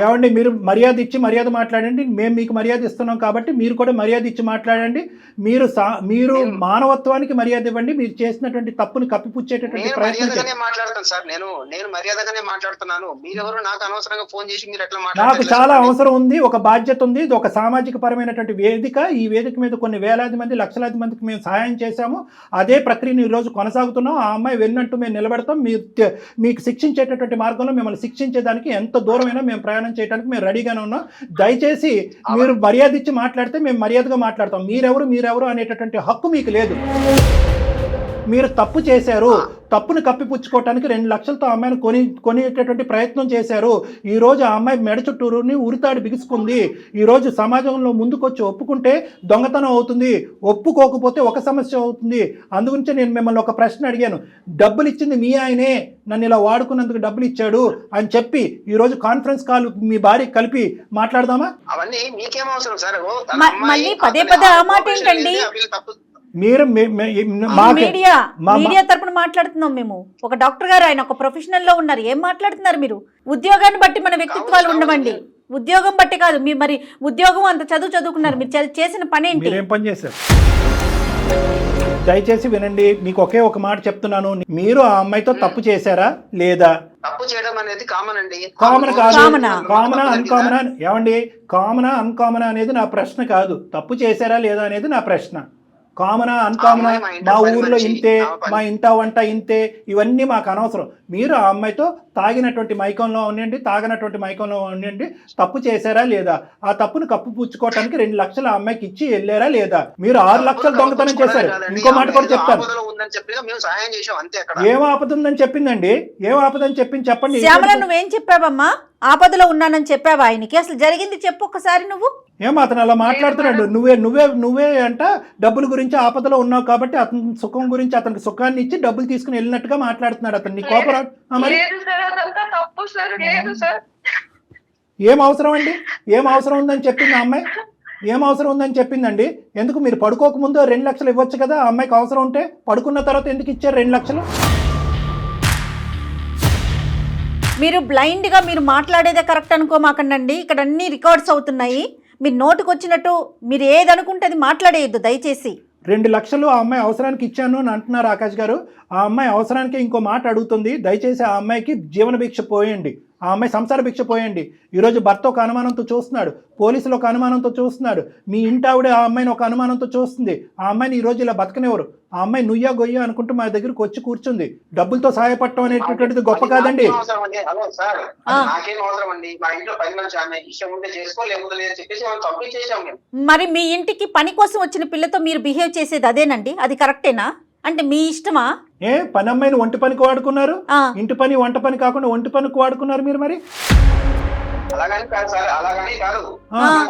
ఏమండి, మీరు మర్యాద ఇచ్చి మర్యాద మాట్లాడండి. మేము మీకు మర్యాద ఇస్తున్నాం కాబట్టి మీరు కూడా మర్యాద ఇచ్చి మాట్లాడండి. మీరు మానవత్వానికి మర్యాద ఇవ్వండి. మీరు చేసినటువంటి తప్పుని కప్పిపుచ్చేటటువంటి ప్రయత్నం మాట్లాడతాను సార్. నేను మర్యాదగానే మాట్లాడుతున్నాను. మీరెవరు నాకు అనవసరంగా ఫోన్ చేసి మీరు ఎట్లా నాకు చాలా అవసరం ఉంది, ఒక బాధ్యత ఉంది. ఇది ఒక సామాజిక పరమైనటువంటి వేదిక. ఈ వేదిక మీద కొన్ని వేలాది మంది, లక్షలాది మందికి మేము సహాయం చేశాము. అదే ప్రక్రియను ఈ రోజు కొనసాగుతున్నాం. ఆ అమ్మాయి వెళ్ళినట్టు మేము నిలబడతాం. మీకు శిక్షించేటటువంటి మార్గంలో మిమ్మల్ని శిక్షించేదానికి ఎంత దూరమైనా మేము ప్రయాణం చేయడానికి మేము రెడీగానే ఉన్నాం. దయచేసి మీరు మర్యాద ఇచ్చి మాట్లాడితే మేము మర్యాదగా మాట్లాడతాం. మీరెవరు అనేటటువంటి హక్కు మీకు లేదు. మీరు తప్పు చేశారు, తప్పును కప్పిపుచ్చుకోవటానికి 2 లక్షలతో అమ్మాయిని కొనేటటువంటి ప్రయత్నం చేశారు. ఈ రోజు ఆ అమ్మాయి మెడ చుట్టూరుని ఉరితాడు బిగుసుకుంది. ఈ రోజు సమాజంలో ముందుకొచ్చి ఒప్పుకుంటే దొంగతనం అవుతుంది, ఒప్పుకోకపోతే ఒక సమస్య అవుతుంది. అందుగురించి నేను మిమ్మల్ని ఒక ప్రశ్న అడిగాను. డబ్బులు ఇచ్చింది మీ ఆయనే, నన్ను ఇలా వాడుకున్నందుకు డబ్బులు ఇచ్చాడు అని చెప్పి ఈ రోజు కాన్ఫరెన్స్ కాల్ మీ భార్య కలిపి మాట్లాడదామా? అవన్నీ మీకేం అవసరం సార్? మళ్ళీ పదే ఆ మాట ఏంటండి? మీరు మీడియా తరపున మాట్లాడుతున్నాం మేము. ఒక డాక్టర్ గారు, ఆయన ఒక ప్రొఫెషనల్ లో ఉన్నారు. ఏం మాట్లాడుతున్నారు మీరు? ఉద్యోగాన్ని బట్టి మన వ్యక్తిత్వాలు ఉండవండి. ఉద్యోగం బట్టి కాదు. మీరు మరి ఉద్యోగం అంత చదువుకున్నారు, మీరు చేసిన పని ఏంటి? ఏం పని చేశారు? దయచేసి వినండి, మీకు ఒకే ఒక మాట చెప్తున్నాను. మీరు ఆ అమ్మాయితో తప్పు చేశారా లేదా? తప్పు చేయడం అనేది కామన్ అండి. కామన్ కాదు, కామనా అన్కామనా? ఏమండి, కామనా అన్కామనా అనేది నా ప్రశ్న కాదు. తప్పు చేశారా లేదా అనేది నా ప్రశ్న. కామనా అన్కామనా, మా ఊర్లో ఇంతే, మా ఇంట వంట ఇంతే, ఇవన్నీ మాకు అనవసరం. మీరు ఆ అమ్మాయితో తాగినటువంటి మైకంలో ఉండండి, తప్పు చేశారా లేదా? ఆ తప్పును కప్పిపుచ్చుకోవటానికి 2 లక్షలు ఆ అమ్మాయికి ఇచ్చి వెళ్ళారా లేదా? మీరు 6 లక్షలు దొంగతనం చేశారు. ఇంకో మాట కూడా చెప్తాను. ఏం ఆపద ఉందని చెప్పిందండి? ఏం ఆపదని చెప్పండి. శ్యామల, నువ్వేం చెప్పావమ్మా? ఆపదలో ఉన్నానని చెప్పావా ఆయనకి? అసలు జరిగింది చెప్పు ఒకసారి. నువ్వు ఏమో అతను అలా మాట్లాడుతున్నాడు. నువ్వే అంట డబ్బుల గురించి ఆపదలో ఉన్నావు కాబట్టి అతని సుఖం గురించి అతనికి సుఖాన్ని ఇచ్చి డబ్బులు తీసుకుని వెళ్ళినట్టుగా మాట్లాడుతున్నాడు. అతను నీ కోపరా? మరి ఏం అవసరం అండి? ఏం అవసరం ఉందని చెప్పింది ఆ అమ్మాయి? ఏం అవసరం ఉందని చెప్పిందండి? ఎందుకు మీరు పడుకోకముందు 2 లక్షలు ఇవ్వచ్చు కదా? ఆ అమ్మాయికి అవసరం ఉంటే పడుకున్న తర్వాత ఎందుకు ఇచ్చారు 2 లక్షలు? మీరు బ్లైండ్గా మీరు మాట్లాడేదే కరెక్ట్ అనుకోమాకండి. ఇక్కడ అన్ని రికార్డ్స్ అవుతున్నాయి. మీరు నోటుకు వచ్చినట్టు మీరు ఏదనుకుంటే అది మాట్లాడేయద్దు దయచేసి. 2 లక్షలు ఆ అమ్మాయి అవసరానికి ఇచ్చాను అని అంటున్నారు ఆకాష్ గారు. ఆ అమ్మాయి అవసరానికి ఇంకో మాట అడుగుతుంది. దయచేసి ఆ అమ్మాయికి జీవన భిక్ష పోయండి, ఆ అమ్మాయి సంసార భిక్ష పోయండి. ఈరోజు భర్త ఒక అనుమానంతో చూస్తున్నాడు, పోలీసులు ఒక అనుమానంతో చూస్తున్నాడు, మీ ఇంటి ఆవిడ ఆ అమ్మాయిని ఒక అనుమానంతో చూస్తుంది. ఆ అమ్మాయిని ఈరోజు ఇలా బతకనివ్వరు. ఆ అమ్మాయి నుయ్యా గొయ్యా అనుకుంటూ మా దగ్గరకు వచ్చి కూర్చుంది. డబ్బులతో సహాయపడటం అనేటటువంటిది గొప్ప కాదండి. మరి మీ ఇంటికి పని కోసం వచ్చిన పిల్లతో మీరు బిహేవ్ చేసేది అదేనండి? అది కరెక్టేనా? అంటే మీ ఇష్టమా? పని అమ్మాయిని ఒంటి పనికి వాడుకున్నారు, ఆ. ఇంటి పని వంట పని కాకుండా ఒంటి పనికి వాడుకున్నారు మీరు మరి. అలాగని కాదు సార్, అలాగని కాదు,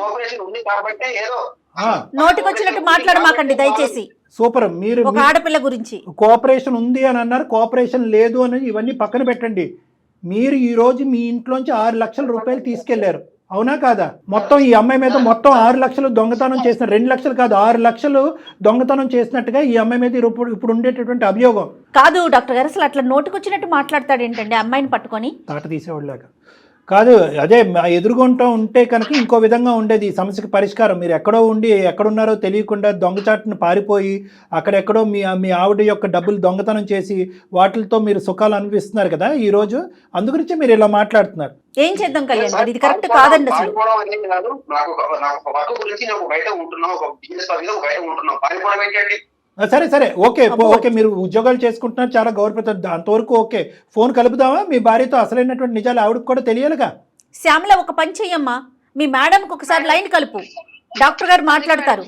కోఆపరేషన్ ఉంది కాబట్టి ఏదో నోటికొచ్చినట్టు మాట్లాడమాకండి దయచేసి. సూపర్. మీరు ఒక ఆడపిల్ల గురించి కోఆపరేషన్ ఉంది అని అన్నారు, కోఆపరేషన్ లేదు అని ఇవన్నీ పక్కన పెట్టండి. మీరు ఈ రోజు మీ ఇంట్లోంచి 6 లక్షల రూపాయలు తీసుకెళ్లారు, అవునా కాదా? మొత్తం ఈ అమ్మాయి మీద మొత్తం 6 లక్షలు దొంగతనం చేసిన, 2 లక్షలు కాదు 6 లక్షలు దొంగతనం చేసినట్టుగా ఈ అమ్మాయి మీద ఇప్పుడు ఉండేటటువంటి అభియోగం. కాదు డాక్టర్ గారు, అసలు అట్లా నోటికొచ్చినట్టు మాట్లాడతాడు ఏంటండి అమ్మాయిని పట్టుకొని? తాట తీసేవాళ్ళగా కాదు, అదే ఎదురుగుంటూ ఉంటే కనుక ఇంకో విధంగా ఉండేది ఈ సమస్యకి పరిష్కారం. మీరు ఎక్కడో ఉండి ఎక్కడున్నారో తెలియకుండా దొంగచాటును పారిపోయి అక్కడెక్కడో మీ ఆవిడ యొక్క డబ్బులు దొంగతనం చేసి వాటితో మీరు సుఖాలు అనిపిస్తున్నారు కదా ఈ రోజు, అందుగురించి మీరు ఇలా మాట్లాడుతున్నారు. ఏం చేద్దాం కళ్యాణ్ గారు, ఇది కరెక్ట్ కాదండి అసలు. వర్క్ గురించి నాకు బయట ఉంటున్నాం, ఒక బిజినెస్ పరంగా బయట ఉంటున్నాం, పారిపోవడం ఏంటండి? సరే ఓకే మీరు ఉద్యోగాలు చేసుకుంటున్నారు, చాలా గౌరవప్రదం, అంతవరకు ఓకే. ఫోన్ కలుపుదామా మీ భార్యతో? అసలైనటువంటి నిజాలు ఆవిడకి కూడా తెలియాలిగా. శ్యామల ఒక పని చెయ్యమ్మా, మీ మేడంకి ఒకసారి లైన్ కలుపు, డాక్టర్ గారు మాట్లాడతారు.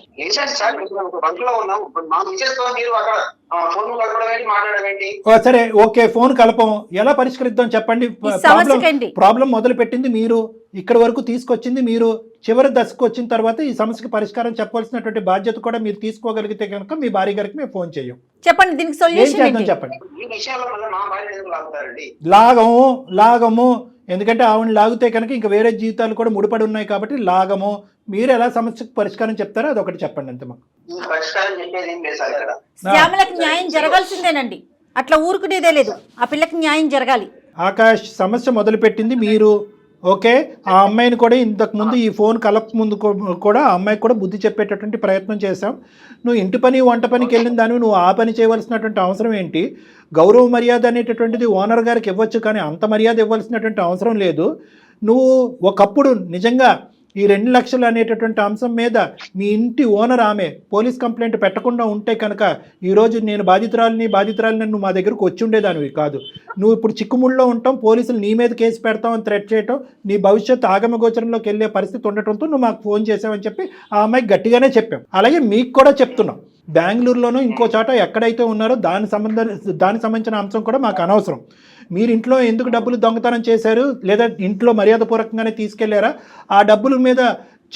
సరే ఓకే, ఫోన్ కలపం, ఎలా పరిష్కరిద్దాం చెప్పండి. ప్రాబ్లం మొదలు పెట్టింది మీరు, ఇక్కడ వరకు తీసుకొచ్చింది మీరు, చివరి దశకు వచ్చిన తర్వాత ఈ సమస్యకి పరిష్కారం చెప్పాల్సినటువంటి బాధ్యత కూడా మీరు తీసుకోగలిగితే కనుక మీ భార్య గారికి మేము ఫోన్ చేయం. చెప్పండి దీనికి సొల్యూషన్ చెప్పండి. లాగము ఎందుకంటే ఆవిడ లాగితే కనుక ఇంకా వేరే జీవితాలు కూడా ముడిపడి ఉన్నాయి కాబట్టి లాగము. మీరు ఎలా సమస్యకు పరిష్కారం చెప్తారో అదొకటి చెప్పండి అంతే. మాకు శ్యామలకి న్యాయం జరగాల్సిందేనండి, అట్లా ఊరుకునేదే లేదు, ఆ పిల్లకి న్యాయం జరగాలి. ఆకాష్, సమస్య మొదలుపెట్టింది మీరు, ఓకే. ఆ అమ్మాయిని కూడా ఇంతకుముందు ఈ ఫోన్ కలప ముందు కూడా ఆ అమ్మాయికి కూడా బుద్ధి చెప్పేటటువంటి ప్రయత్నం చేశాం. నువ్వు ఇంటి పని వంట పనికి వెళ్ళిన దాన్ని నువ్వు ఆ పని చేయవలసినటువంటి అవసరం ఏంటి? గౌరవ మర్యాద అనేటటువంటిది ఓనర్ గారికి ఇవ్వచ్చు, కానీ అంత మర్యాద ఇవ్వాల్సినటువంటి అవసరం లేదు. నువ్వు ఒకప్పుడు నిజంగా ఈ 2 లక్షలు అనేటటువంటి అంశం మీద మీ ఇంటి ఓనర్ ఆమె పోలీస్ కంప్లైంట్ పెట్టకుండా ఉంటే కనుక ఈరోజు నేను బాధితురాలని నువ్వు మా దగ్గరకు వచ్చి ఉండేదానివి కాదు. నువ్వు ఇప్పుడు చిక్కుముళ్ళలో ఉంటాం, పోలీసులు నీ మీద కేసు పెడతామని థ్రెట్ చేయటం, నీ భవిష్యత్తు ఆగమగోచరంలోకి వెళ్ళే పరిస్థితి ఉండటంతో నువ్వు మాకు ఫోన్ చేసావని చెప్పి ఆ అమ్మాయికి గట్టిగానే చెప్పాం. అలాగే మీకు కూడా చెప్తున్నాం, బెంగళూరులోనూ ఇంకో చోట ఎక్కడైతే ఉన్నారో దానికి సంబంధించిన అంశం కూడా మాకు అనవసరం. మీరు ఇంట్లో ఎందుకు డబ్బులు దొంగతనం చేశారు, లేదా ఇంట్లో మర్యాదపూర్వకంగానే తీసుకెళ్లారా, ఆ డబ్బుల మీద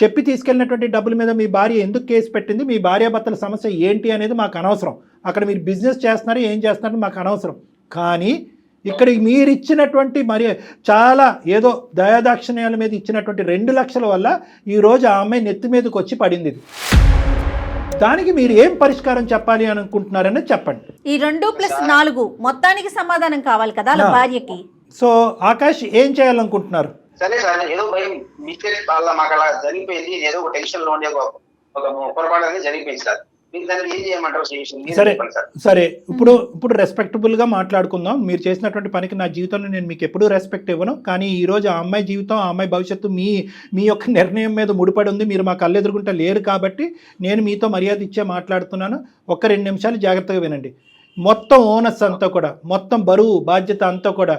చెప్పి తీసుకెళ్ళినటువంటి డబ్బుల మీద మీ భార్య ఎందుకు కేసు పెట్టింది, మీ భార్యాభర్తల సమస్య ఏంటి అనేది మాకు అనవసరం. అక్కడ మీరు బిజినెస్ చేస్తున్నారు, ఏం చేస్తున్నారు మాకు అనవసరం. కానీ ఇక్కడ మీరు ఇచ్చినటువంటి చాలా ఏదో దయాదాక్షిణ్యాల మీద ఇచ్చినటువంటి 2 లక్షల వల్ల ఈరోజు ఆ అమ్మాయి నెత్తి మీదకి వచ్చి పడింది. దానికి మీరు ఏం పరిష్కారం చెప్పాలి అని అనుకుంటున్నారని చెప్పండి. ఈ 2+4 మొత్తానికి సమాధానం కావాలి కదా అలా భార్యకి. సో ఆకాష్ ఏం చేయాలనుకుంటున్నారు? సరే సార్, ఏదో భయం మిస్టేక్ వల్ల మాకు అలా జరిగిపోయింది, ఏదో ఒక టెన్షన్ లో ఉండే ఒక పొరపాటు అనేది జరిగిపోయింది సార్. సరే ఇప్పుడు రెస్పెక్టబుల్ గా మాట్లాడుకుందాం. మీరు చేసినటువంటి పనికి నా జీవితంలో నేను మీకు ఎప్పుడూ రెస్పెక్ట్ ఇవ్వను, కానీ ఈ రోజు ఆ అమ్మాయి జీవితం, ఆ అమ్మాయి భవిష్యత్తు మీ యొక్క నిర్ణయం మీద ముడిపడి ఉంది. మీరు మా కళ్ళు ఎదురుగుంటా లేరు కాబట్టి నేను మీతో మర్యాద ఇచ్చే మాట్లాడుతున్నాను. 1-2 నిమిషాలు జాగ్రత్తగా వినండి. మొత్తం ఓనర్స్ అంతా కూడా, మొత్తం బరువు బాధ్యత అంతా కూడా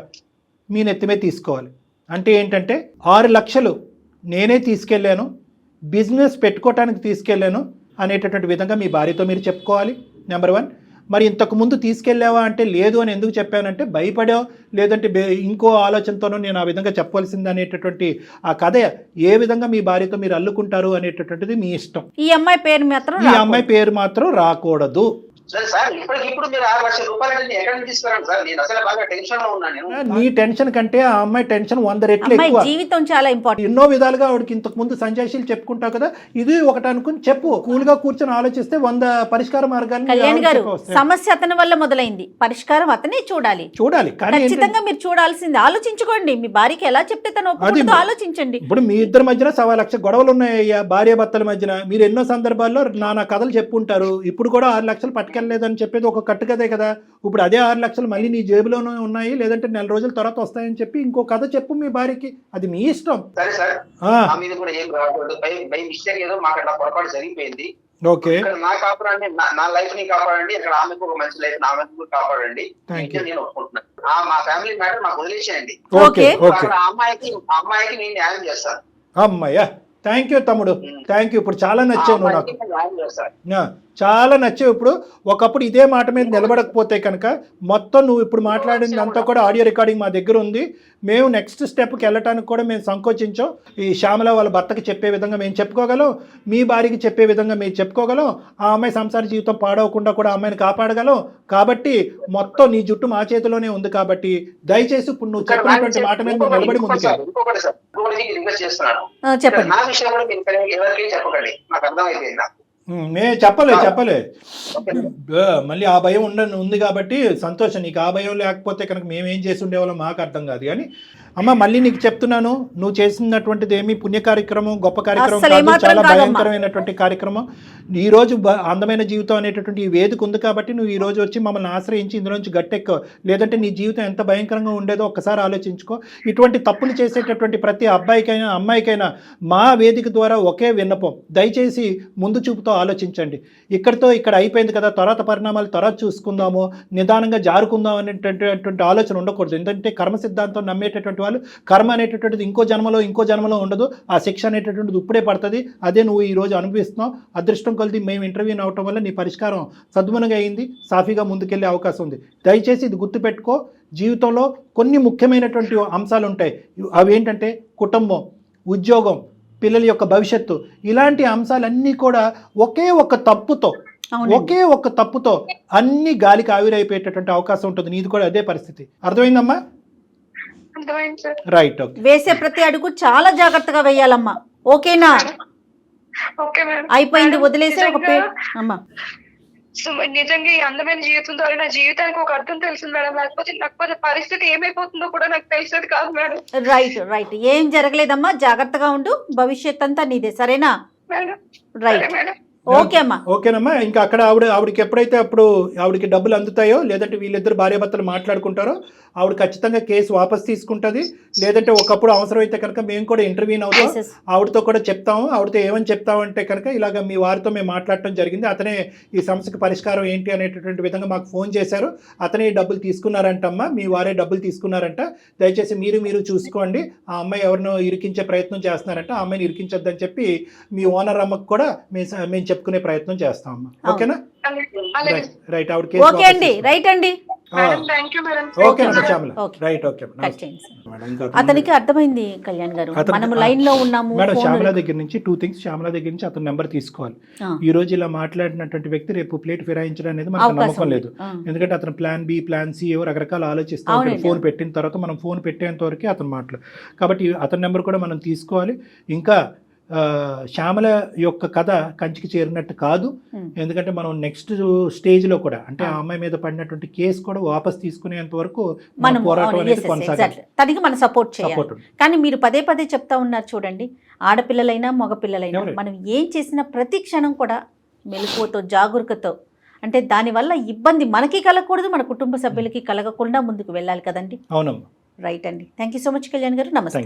మీ నెత్తిమే తీసుకోవాలి. అంటే ఏంటంటే 6 లక్షలు నేనే తీసుకెళ్ళాను, బిజినెస్ పెట్టుకోవటానికి తీసుకెళ్ళాను అనేటటువంటి విధంగా మీ భార్యతో మీరు చెప్పుకోవాలి. నెంబర్ 1. మరి ఇంతకుముందు తీసుకెళ్ళావా అంటే లేదు అని ఎందుకు చెప్పానంటే భయపడో లేదంటే ఇంకో ఆలోచనతోనో నేను ఆ విధంగా చెప్పవలసింది అనేటటువంటి ఆ కథ ఏ విధంగా మీ భార్యతో మీరు అల్లుకుంటారు అనేటటువంటిది మీ ఇష్టం. ఈ అమ్మాయి పేరు మాత్రం రాకూడదు. సార్ ఇప్పుడు మీరు 6 లక్షల రూపాయలు ఎక్కడ నుంచి తీసుకురాను సార్? నేను అసలు బాగా టెన్షన్ లో ఉన్నాను. నీ టెన్షన్ కంటే ఆ అమ్మాయి టెన్షన్ 100 రెట్లు ఎక్కువ. జీవితం చాలా ఇంపార్టెంట్. ఎన్నో విధాలుగా ఆవిడకి ఇంతకు ముందు సంజాయిషీలు చెప్పుకుంటావు కదా, ఇది ఒకటి అనుకుని చెప్పు. కూల్ గా కూర్చొని ఆలోచిస్తే 100 పరిష్కార మార్గాలు. కళ్యాణ్ గారు, సమస్య అతని వల్ల మొదలైంది, పరిష్కారం అతనే చూడాలి. కానీ ఖచ్చితంగా మీరు చూడాల్సింది. ఆలోచించుకోండి, మీ భార్యకి ఎలా చెప్తే తను ఆలోచించండి. ఇప్పుడు మీ ఇద్దరి మధ్యన 1.25 లక్ష గొడవలు ఉన్నాయ్యా భార్య భర్తల మధ్యన. మీరు ఎన్నో సందర్భాల్లో నా కథలు చెప్పుంటారు. ఇప్పుడు కూడా 6 లక్షలు పట్టుకెళ్ళలేదని చెప్పేది ఒక కట్టు కథే కదా. ఇప్పుడు అదే 6 లక్షలు మళ్ళీ నీ జేబులోనే ఉన్నాయి, లేదంటే 4 రోజుల తర్వాత వస్తాయని చెప్పి ఇంకో కథ చెప్పు మీ భార్యకి, అది మీ ఇష్టం. సరే సార్, మీద కూడా ఏం రాకూడదు. బై మిస్టేక్ ఏదో మాకు అట్లా పొరపాటు జరిగిపోయింది. ఓకే, నా కాపాడండి, నా లైఫ్ ని కాపాడండి, ఇక్కడ ఆమెకు ఒక మంచి లైఫ్, ఆమెకు కాపాడండి. నేను ఒప్పుకుంటున్నాను. మా ఫ్యామిలీ మ్యాటర్ మాకు వదిలేసేయండి. అమ్మాయికి నేను న్యాయం చేస్తాను. అమ్మాయ్యా, థ్యాంక్ యూ తమ్ముడు, థ్యాంక్ యూ. ఇప్పుడు చాలా నచ్చావు నాకు, చాలా నచ్చావు. ఇప్పుడు ఒకప్పుడు ఇదే మాట మీద నిలబడకపోతే కనుక మొత్తం నువ్వు ఇప్పుడు మాట్లాడిందంతా కూడా ఆడియో రికార్డింగ్ మా దగ్గర ఉంది. మేము నెక్స్ట్ స్టెప్కి వెళ్ళటానికి కూడా మేము సంకోచించాం. ఈ శ్యామల వాళ్ళ భర్తకి చెప్పే విధంగా మేము చెప్పుకోగలం, మీ భార్యకి చెప్పే విధంగా మేము చెప్పుకోగలం, ఆ అమ్మాయి సంసార జీవితం పాడవకుండా కూడా ఆ అమ్మాయిని కాపాడగలం. కాబట్టి మొత్తం నీ జుట్టు మా చేతిలోనే ఉంది. కాబట్టి దయచేసి ఇప్పుడు నువ్వు చెప్పినటువంటి మాట మీద నువ్వు నిలబడి ముందుకెళ్ళు. ఇంకొకటి సార్, ఇంకొకటి రిక్వెస్ట్ చేస్తున్నాను. చెప్పండి. నా విషయంలో మీరు ఎవరికి చెప్పకండి, నాకు అర్థమైపోయింది. నాకు చెప్పలే మళ్ళీ ఆ భయం ఉంది కాబట్టి సంతోషం. నీకు ఆ భయం లేకపోతే కనుక మేమేం చేసి ఉండేవాళ్ళం మాకు అర్థం కాదు. కానీ అమ్మ మళ్ళీ నీకు చెప్తున్నాను, నువ్వు చేసినటువంటిది ఏమి పుణ్య కార్యక్రమం, గొప్ప కార్యక్రమం కాదు, చాలా భయంకరమైనటువంటి కార్యక్రమం. ఈ రోజు అందమైన జీవితం అనేటటువంటి ఈ వేదిక ఉంది కాబట్టి నువ్వు ఈ రోజు వచ్చి మమ్మల్ని ఆశ్రయించి ఇందులోంచి గట్టెక్కో. లేదంటే నీ జీవితం ఎంత భయంకరంగా ఉండేదో ఒక్కసారి ఆలోచించుకో. ఇటువంటి తప్పులు చేసేటటువంటి ప్రతి అబ్బాయికైనా అమ్మాయికైనా మా వేదిక ద్వారా ఒకే విన్నపం, దయచేసి ముందు చూపుతో ఆలోచించండి. ఇక్కడ అయిపోయింది కదా, తర్వాత పరిణామాలు తర్వాత చూసుకుందాము, నిదానంగా జారుకుందాం అనేటటువంటి ఆలోచన ఉండకూడదు. ఎందుకంటే కర్మ సిద్ధాంతం నమ్మేటటువంటి వాళ్ళు కర్మ అనేటటువంటిది ఇంకో జన్మలో ఉండదు. ఆ శిక్ష అనేటటువంటిది ఇప్పుడే పడుతుంది. అదే నువ్వు ఈ రోజు అనుభవిస్తున్నావు. అదృష్టం కొలిది మేము ఇంటర్వ్యూ అవటం వల్ల నీ పరిష్కారం సద్గుణంగా అయింది, సాఫీగా ముందుకెళ్లే అవకాశం ఉంది. దయచేసి ఇది గుర్తుపెట్టుకో. జీవితంలో కొన్ని ముఖ్యమైనటువంటి అంశాలు ఉంటాయి. అవి ఏంటంటే కుటుంబం, ఉద్యోగం, పిల్లల యొక్క భవిష్యత్తు, ఇలాంటి అంశాలన్నీ కూడా ఒకే ఒక తప్పుతో అన్ని గాలికి ఆవిరైపోయేటటువంటి అవకాశం ఉంటుంది. నీది కూడా అదే పరిస్థితి. అర్థమైందమ్మా? రైట్. ఓకే. వేసే ప్రతి అడుగు చాలా జాగ్రత్తగా వేయాలమ్మా. ఓకేనా? అయిపోయింది, వదిలేసే ఒక అమ్మా. నిజంగా ఈ అందమైన జీవితం ద్వారా నా జీవితానికి ఒక అర్థం తెలుస్తుంది మేడం. లేకపోతే పరిస్థితి ఏమైపోతుందో కూడా నాకు తెలిసేది కాదు మేడం. రైట్. ఏం జరగలేదమ్మా, జాగ్రత్తగా ఉండు, భవిష్యత్ అంతా నీదే. సరేనా? రైట్. ఓకే అమ్మా. ఓకేనమ్మా. ఇంకా అక్కడ ఆవిడకి ఎప్పుడైతే అప్పుడు ఆవిడకి డబ్బులు అందుతాయో, లేదంటే వీళ్ళిద్దరు భార్యాభర్తలు మాట్లాడుకుంటారో, ఆవిడ ఖచ్చితంగా కేసు వాపస్ తీసుకుంటుంది. లేదంటే ఒకప్పుడు అవసరమైతే కనుక మేము కూడా ఇంటర్వ్యూ అవుతాం, ఆవిడతో కూడా చెప్తాము. ఆవిడతో ఏమని చెప్తామంటే కనుక ఇలాగ మీ వారితో మేము మాట్లాడటం జరిగింది, అతనే ఈ సమస్యకు పరిష్కారం ఏంటి అనేటటువంటి విధంగా మాకు ఫోన్ చేశారు, అతనే డబ్బులు తీసుకున్నారంటమ్మా, మీ వారే డబ్బులు తీసుకున్నారంట, దయచేసి మీరు చూసుకోండి, ఆ అమ్మాయి ఎవరినో ఇరికించే ప్రయత్నం చేస్తున్నారంట, ఆ అమ్మాయిని ఇరికించొద్దని చెప్పి మీ ఓనర్ అమ్మకు కూడా మేము చెప్పుకునే ప్రయత్నం చేస్తామమ్మా. ఓకేనా? రైట్. ఆవిడ కేసు ఓకే అండి. రైట్ అండి. అతనికి అర్థమైంది కళ్యాణ్ గారు, మనం లైన్ లో ఉన్నాము. మేడం శ్యామల దగ్గర నుంచి 2 things, శ్యామల దగ్గర నుంచి అతని నెంబర్ తీసుకోవాలి. ఈ రోజు ఇలా మాట్లాడినటువంటి వ్యక్తి రేపు ప్లేట్ ఫిరాయించడం అనేది మనకు నమ్మకం లేదు. ఎందుకంటే అతను ప్లాన్ బి, ప్లాన్ సి ఏవో రకరకాల ఆలోచిస్తూ ఉంటాడు. ఫోన్ పెట్టిన తర్వాత మనం ఫోన్ పెట్టేంత వరకే అతను మాట్లాడు. కాబట్టి అతని నెంబర్ కూడా మనం తీసుకోవాలి. ఇంకా శ్యామల యొక్క కథ కంచికి చేరినట్టు కాదు. ఎందుకంటే మనం నెక్స్ట్ స్టేజ్ లో కూడా, అంటే ఆ అమ్మాయి మీద పడినటువంటి కేసు కూడా వాపస్ తీసుకునేంత వరకు పోరాటం అనేది కొనసాగాలి. తనకి మనం సపోర్ట్ చేయాలి. కానీ మీరు పదే చెప్తా ఉన్నారు చూడండి, ఆడపిల్లలైనా మగపిల్లలైనా మనం ఏం చేసినా ప్రతి క్షణం కూడా మెలకువతో, జాగరూకతో, అంటే దానివల్ల ఇబ్బంది మనకి కలగకూడదు, మన కుటుంబ సభ్యులకి కలగకుండా ముందుకు వెళ్ళాలి కదండి. అవునమ్మా. రైట్ అండి. Thank you so much Kalyan గారు. నమస్తే.